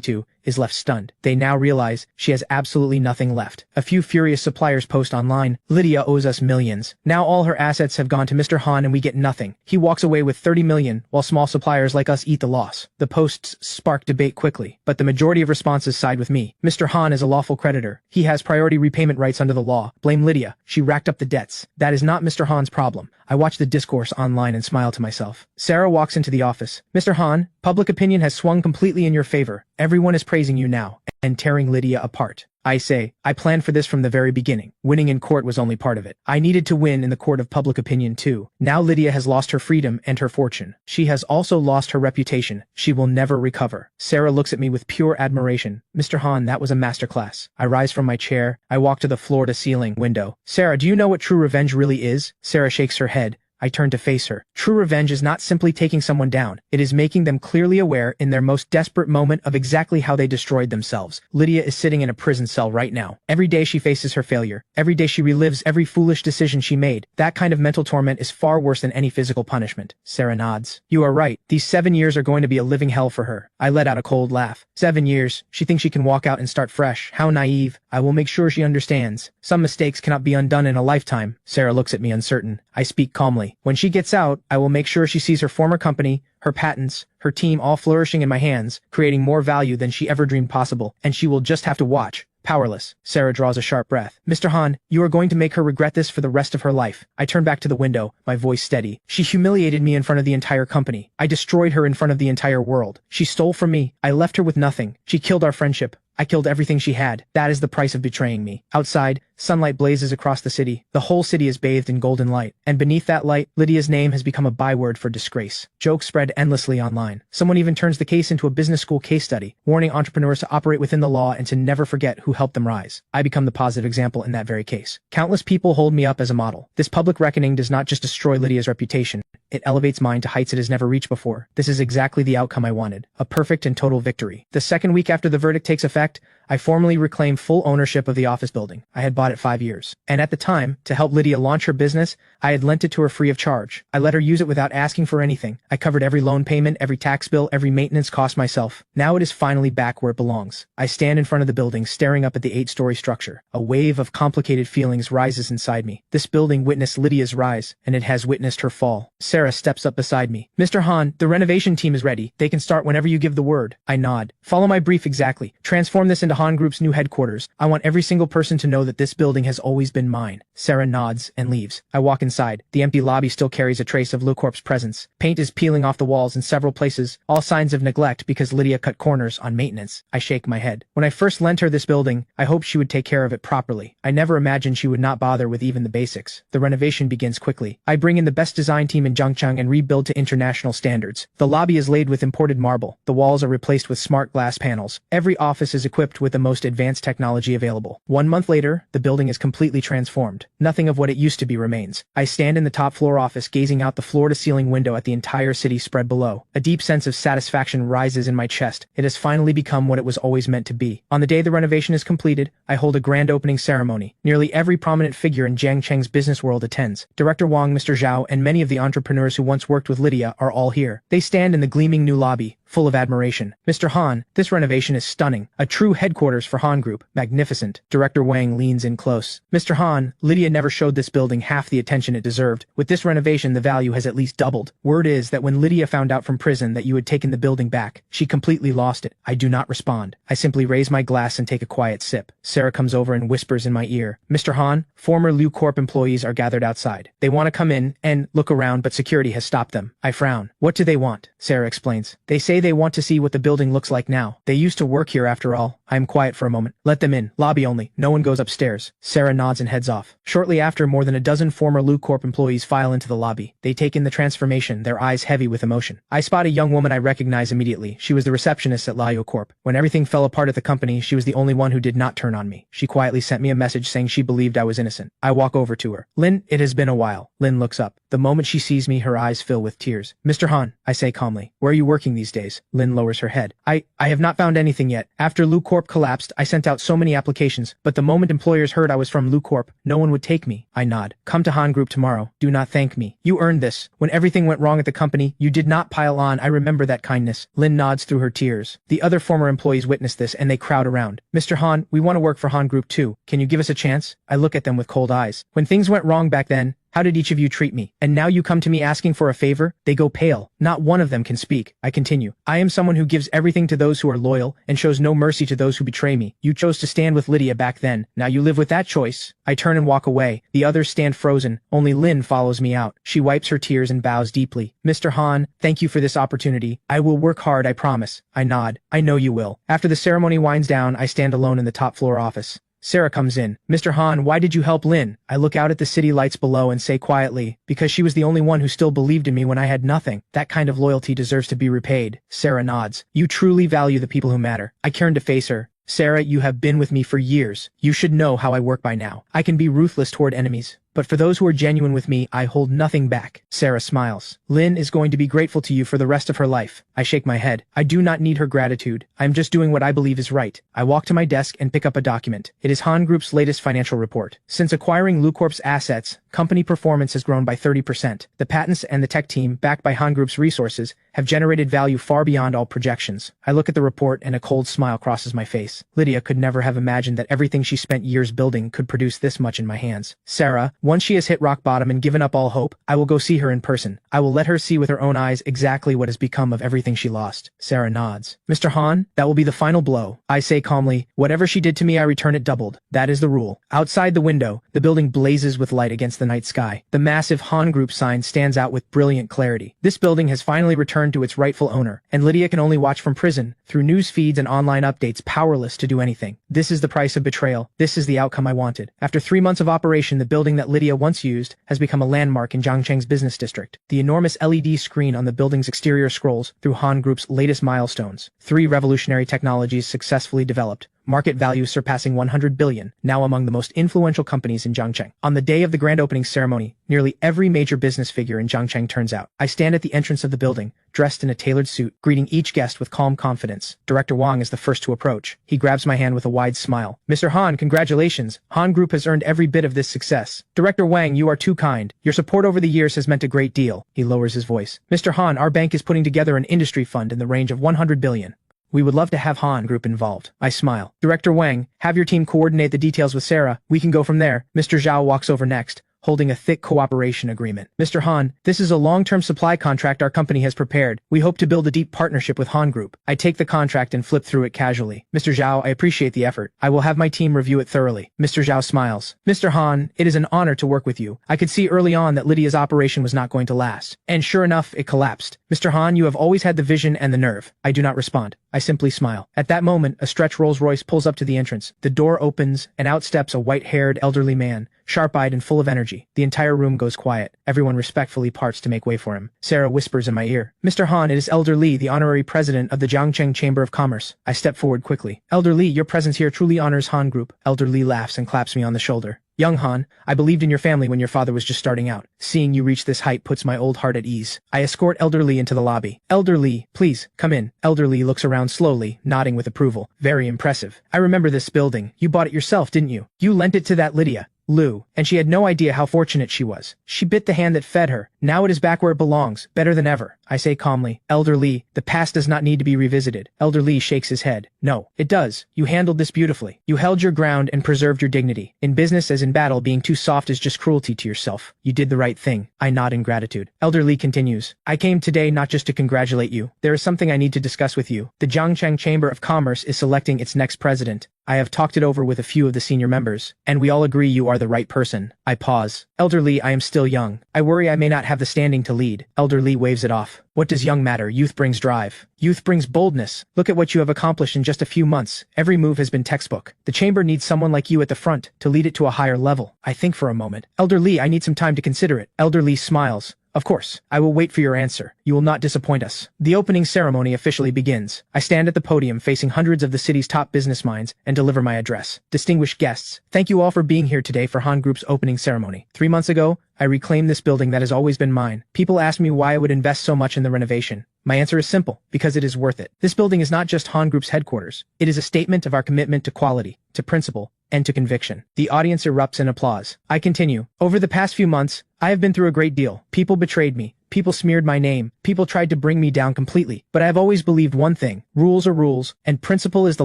to is left stunned. They now realize she has absolutely nothing left. A few furious suppliers post online, Lydia owes us millions. Now all her assets have gone to Mr. Hahn and we get nothing. He walks away with $30 million, while small suppliers like us eat the loss. The posts spark debate quickly, but the majority of responses side with me. Mr. Hahn is a lawful creditor. He has priority repayment rights under the law. Blame Lydia. She racked up the debts. That is not Mr. Hahn's problem. I watch the discourse online and smile to myself. Sarah walks into the office. Mr. Hahn, public opinion has swung completely in your favor. Everyone is praising you now and tearing Lydia apart. I say, I planned for this from the very beginning. Winning in court was only part of it. I needed to win in the court of public opinion too. Now Lydia has lost her freedom and her fortune. She has also lost her reputation. She will never recover. Sarah looks at me with pure admiration. Mr. Han, that was a masterclass. I rise from my chair. I walk to the floor-to-ceiling window. Sarah, do you know what true revenge really is? Sarah shakes her head. I turn to face her. True revenge is not simply taking someone down. It is making them clearly aware in their most desperate moment of exactly how they destroyed themselves. Lydia is sitting in a prison cell right now. Every day she faces her failure. Every day she relives every foolish decision she made. That kind of mental torment is far worse than any physical punishment. Sarah nods. You are right. These 7 years are going to be a living hell for her. I let out a cold laugh. 7 years. She thinks she can walk out and start fresh. How naive. I will make sure she understands. Some mistakes cannot be undone in a lifetime. Sarah looks at me uncertain. I speak calmly. When she gets out, I will make sure she sees her former company, her patents, her team all flourishing in my hands, creating more value than she ever dreamed possible, and she will just have to watch. Powerless. Sarah draws a sharp breath. Mr. Han, you are going to make her regret this for the rest of her life. I turn back to the window, my voice steady. She humiliated me in front of the entire company. I destroyed her in front of the entire world. She stole from me. I left her with nothing. She killed our friendship. I killed everything she had. That is the price of betraying me. Outside, sunlight blazes across the city. The whole city is bathed in golden light. And beneath that light, Lydia's name has become a byword for disgrace. Jokes spread endlessly online. Someone even turns the case into a business school case study, warning entrepreneurs to operate within the law and to never forget who helped them rise. I become the positive example in that very case. Countless people hold me up as a model. This public reckoning does not just destroy Lydia's reputation. It elevates mine to heights it has never reached before. This is exactly the outcome I wanted. A perfect and total victory. The second week after the verdict takes effect, I formally reclaim full ownership of the office building. I had bought it 5 years. And at the time, to help Lydia launch her business, I had lent it to her free of charge. I let her use it without asking for anything. I covered every loan payment, every tax bill, every maintenance cost myself. Now it is finally back where it belongs. I stand in front of the building, staring up at the 8-story structure. A wave of complicated feelings rises inside me. This building witnessed Lydia's rise, and it has witnessed her fall. Sarah steps up beside me. Mr. Han, the renovation team is ready. They can start whenever you give the word. I nod. Follow my brief exactly. Transform this into Han Group's new headquarters. I want every single person to know that this building has always been mine. Sarah nods and leaves. I walk inside. The empty lobby still carries a trace of LuCorp's presence. Paint is peeling off the walls in several places, all signs of neglect because Lydia cut corners on maintenance. I shake my head. When I first lent her this building, I hoped she would take care of it properly. I never imagined she would not bother with even the basics. The renovation begins quickly. I bring in the best design team in Zhangcheng and rebuild to international standards. The lobby is laid with imported marble. The walls are replaced with smart glass panels. Every office is equipped with the most advanced technology available. 1 month later, the building is completely transformed. Nothing of what it used to be remains. I stand in the top floor office gazing out the floor-to-ceiling window at the entire city spread below. A deep sense of satisfaction rises in my chest. It has finally become what it was always meant to be. On the day the renovation is completed, I hold a grand opening ceremony. Nearly every prominent figure in Zhangcheng's business world attends. Director Wang, Mr. Zhao, and many of the entrepreneurs who once worked with Lydia are all here. They stand in the gleaming new lobby, full of admiration. Mr. Han, this renovation is stunning. A true headquarters for Han Group. Magnificent. Director Wang leans in close. Mr. Han, Lydia never showed this building half the attention it deserved. With this renovation, the value has at least doubled. Word is that when Lydia found out from prison that you had taken the building back, she completely lost it. I do not respond. I simply raise my glass and take a quiet sip. Sarah comes over and whispers in my ear. Mr. Han, former LuCorp employees are gathered outside. They want to come in and look around, but security has stopped them. I frown. What do they want? Sarah explains. They say they want to see what the building looks like now. They used to work here after all. I am quiet for a moment. Let them in. Lobby only. No one goes upstairs. Sarah nods and heads off. Shortly after, more than a dozen former LuCorp employees file into the lobby. They take in the transformation, their eyes heavy with emotion. I spot a young woman I recognize immediately. She was the receptionist at LioCorp. When everything fell apart at the company, she was the only one who did not turn on me. She quietly sent me a message saying she believed I was innocent. I walk over to her. Lynn, it has been a while. Lynn looks up. The moment she sees me, her eyes fill with tears. Mr. Han, I say calmly. Where are you working these days? Lynn lowers her head. I have not found anything yet. After LuCorp collapsed, I sent out so many applications, but the moment employers heard I was from LuCorp, no one would take me. I nod. Come to Han Group tomorrow. Do not thank me. You earned this. When everything went wrong at the company, you did not pile on. I remember that kindness. Lynn nods through her tears. The other former employees witness this and they crowd around. Mr. Han, we want to work for Han Group too. Can you give us a chance? I look at them with cold eyes. When things went wrong back then, How did each of you treat me? And now you come to me asking for a favor? They go pale. Not one of them can speak. I continue. I am someone who gives everything to those who are loyal and shows no mercy to those who betray me. You chose to stand with Lydia back then. Now you live with that choice. I turn and walk away. The others stand frozen. Only Lynn follows me out. She wipes her tears and bows deeply. Mr. Han, thank you for this opportunity. I will work hard, I promise. I nod. I know you will. After the ceremony winds down, I stand alone in the top floor office. Sarah comes in. Mr. Han, why did you help Lynn? I look out at the city lights below and say quietly, because she was the only one who still believed in me when I had nothing. That kind of loyalty deserves to be repaid. Sarah nods. You truly value the people who matter. I turn to face her. Sarah, you have been with me for years. You should know how I work by now. I can be ruthless toward enemies, but for those who are genuine with me, I hold nothing back. Sarah smiles. Lynn is going to be grateful to you for the rest of her life. I shake my head. I do not need her gratitude. I am just doing what I believe is right. I walk to my desk and pick up a document. It is Han Group's latest financial report. Since acquiring LuCorp's assets, company performance has grown by 30%. The patents and the tech team, backed by Han Group's resources, have generated value far beyond all projections. I look at the report and a cold smile crosses my face. Lydia could never have imagined that everything she spent years building could produce this much in my hands. Sarah, once she has hit rock bottom and given up all hope, I will go see her in person. I will let her see with her own eyes exactly what has become of everything she lost. Sarah nods. Mr. Han, that will be the final blow. I say calmly, whatever she did to me I return it doubled. That is the rule. Outside the window, the building blazes with light against the night sky. The massive Han Group sign stands out with brilliant clarity. This building has finally returned to its rightful owner, and Lydia can only watch from prison, through news feeds and online updates, powerless to do anything. This is the price of betrayal. This is the outcome I wanted. After 3 months of operation, the building that Lydia once used has become a landmark in Zhangcheng's business district. The enormous LED screen on the building's exterior scrolls through Han Group's latest milestones. 3 revolutionary technologies successfully developed. Market value surpassing 100 billion, now among the most influential companies in Zhangcheng. On the day of the grand opening ceremony, nearly every major business figure in Zhangcheng turns out. I stand at the entrance of the building, dressed in a tailored suit, greeting each guest with calm confidence. Director Wang is the first to approach. He grabs my hand with a wide smile. Mr. Han, congratulations. Han Group has earned every bit of this success. Director Wang, you are too kind. Your support over the years has meant a great deal. He lowers his voice. Mr. Han, our bank is putting together an industry fund in the range of 100 billion. We would love to have Han Group involved. I smile. Director Wang, have your team coordinate the details with Sarah. We can go from there. Mr. Zhao walks over next, holding a thick cooperation agreement. Mr. Han, this is a long-term supply contract our company has prepared. We hope to build a deep partnership with Han Group. I take the contract and flip through it casually. Mr. Zhao, I appreciate the effort. I will have my team review it thoroughly. Mr. Zhao smiles. Mr. Han, it is an honor to work with you. I could see early on that Lydia's operation was not going to last. And sure enough, it collapsed. Mr. Han, you have always had the vision and the nerve. I do not respond. I simply smile. At that moment, a stretch Rolls-Royce pulls up to the entrance. The door opens, and out steps a white-haired elderly man, sharp-eyed and full of energy. The entire room goes quiet. Everyone respectfully parts to make way for him. Sarah whispers in my ear. Mr. Han, it is Elder Li, the honorary president of the Zhangcheng Chamber of Commerce. I step forward quickly. Elder Li, your presence here truly honors Han Group. Elder Li laughs and claps me on the shoulder. Young Han, I believed in your family when your father was just starting out. Seeing you reach this height puts my old heart at ease. I escort Elder Li into the lobby. Elder Li, please, come in. Elder Li looks around slowly, nodding with approval. Very impressive. I remember this building. You bought it yourself, didn't you? You lent it to that Lydia, Lu, and she had no idea how fortunate she was. She bit the hand that fed her. Now it is back where it belongs, better than ever. I say calmly. Elder Li, the past does not need to be revisited. Elder Li shakes his head. No, it does. You handled this beautifully. You held your ground and preserved your dignity. In business as in battle, being too soft is just cruelty to yourself. You did the right thing. I nod in gratitude. Elder Li continues. I came today not just to congratulate you. There is something I need to discuss with you. The Zhangcheng Chamber of Commerce is selecting its next president. I have talked it over with a few of the senior members, and we all agree you are the right person. I pause. Elder Li, I am still young. I worry I may not have the standing to lead. Elder Li waves it off. What does young matter? Youth brings drive. Youth brings boldness. Look at what you have accomplished in just a few months. Every move has been textbook. The chamber needs someone like you at the front to lead it to a higher level. I think for a moment. Elder Li, I need some time to consider it. Elder Li smiles. Of course, I will wait for your answer. You will not disappoint us. The opening ceremony officially begins. I stand at the podium facing hundreds of the city's top business minds and deliver my address. Distinguished guests, thank you all for being here today for Han Group's opening ceremony. 3 months ago, I reclaimed this building that has always been mine. People ask me why I would invest so much in the renovation. My answer is simple, because it is worth it. This building is not just Han Group's headquarters. It is a statement of our commitment to quality, to principle, and to conviction. The audience erupts in applause. I continue. Over the past few months, I have been through a great deal. People betrayed me. People smeared my name. People tried to bring me down completely. But I have always believed one thing. Rules are rules, and principle is the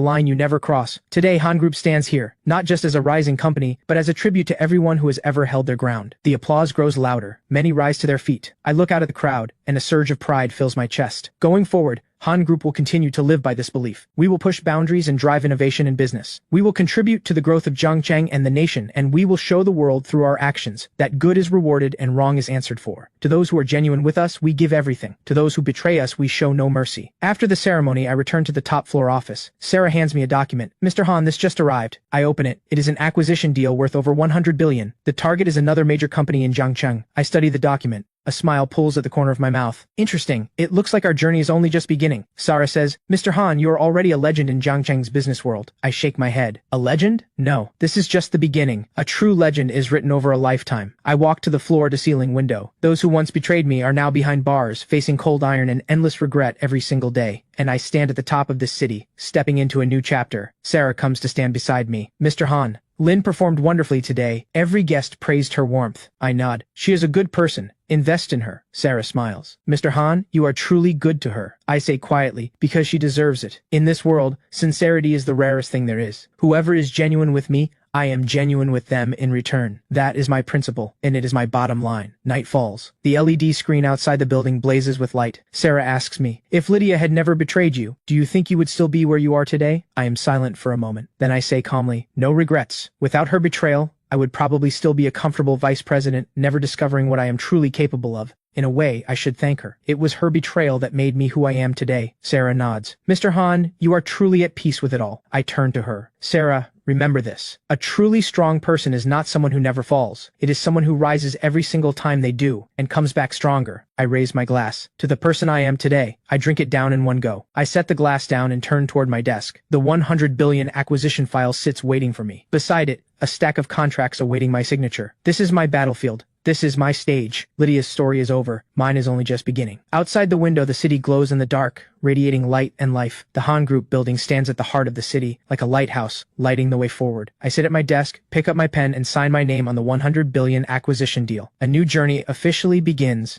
line you never cross. Today, Han Group stands here, not just as a rising company, but as a tribute to everyone who has ever held their ground. The applause grows louder. Many rise to their feet. I look out at the crowd, and a surge of pride fills my chest. Going forward, Han Group will continue to live by this belief. We will push boundaries and drive innovation in business. We will contribute to the growth of Zhangcheng and the nation, and we will show the world through our actions that good is rewarded and wrong is answered for. To those who are genuine with us, we give everything. To those who betray us, we show no mercy. After the ceremony, I return to the top floor office. Sarah hands me a document. Mr. Han, this just arrived. I open it. It is an acquisition deal worth over 100 billion. The target is another major company in Zhangcheng. I study the document. A smile pulls at the corner of my mouth. Interesting. It looks like our journey is only just beginning. Sarah says, Mr. Han, you are already a legend in Zhangcheng's business world. I shake my head. A legend? No. This is just the beginning. A true legend is written over a lifetime. I walk to the floor-to-ceiling window. Those who once betrayed me are now behind bars, facing cold iron and endless regret every single day. And I stand at the top of this city, stepping into a new chapter. Sarah comes to stand beside me. Mr. Han, Lynn performed wonderfully today. Every guest praised her warmth. I nod. She is a good person. Invest in her. Sarah smiles. Mr. Han, you are truly good to her. I say quietly, because she deserves it. In this world, sincerity is the rarest thing there is. Whoever is genuine with me, I am genuine with them in return. That is my principle, and it is my bottom line. Night falls. The LED screen outside the building blazes with light. Sarah asks me, if Lydia had never betrayed you, do you think you would still be where you are today? I am silent for a moment. Then I say calmly, no regrets. Without her betrayal, I would probably still be a comfortable vice president, never discovering what I am truly capable of. In a way, I should thank her. It was her betrayal that made me who I am today. Sarah nods. Mr. Han, you are truly at peace with it all. I turn to her. Sarah, remember this. A truly strong person is not someone who never falls. It is someone who rises every single time they do, and comes back stronger. I raise my glass. To the person I am today, I drink it down in one go. I set the glass down and turn toward my desk. The 100 billion acquisition file sits waiting for me. Beside it, a stack of contracts awaiting my signature. This is my battlefield. This is my stage. Lydia's story is over. Mine is only just beginning. Outside the window, the city glows in the dark, radiating light and life. The Han Group building stands at the heart of the city, like a lighthouse, lighting the way forward. I sit at my desk, pick up my pen, and sign my name on the 100 billion acquisition deal. A new journey officially begins.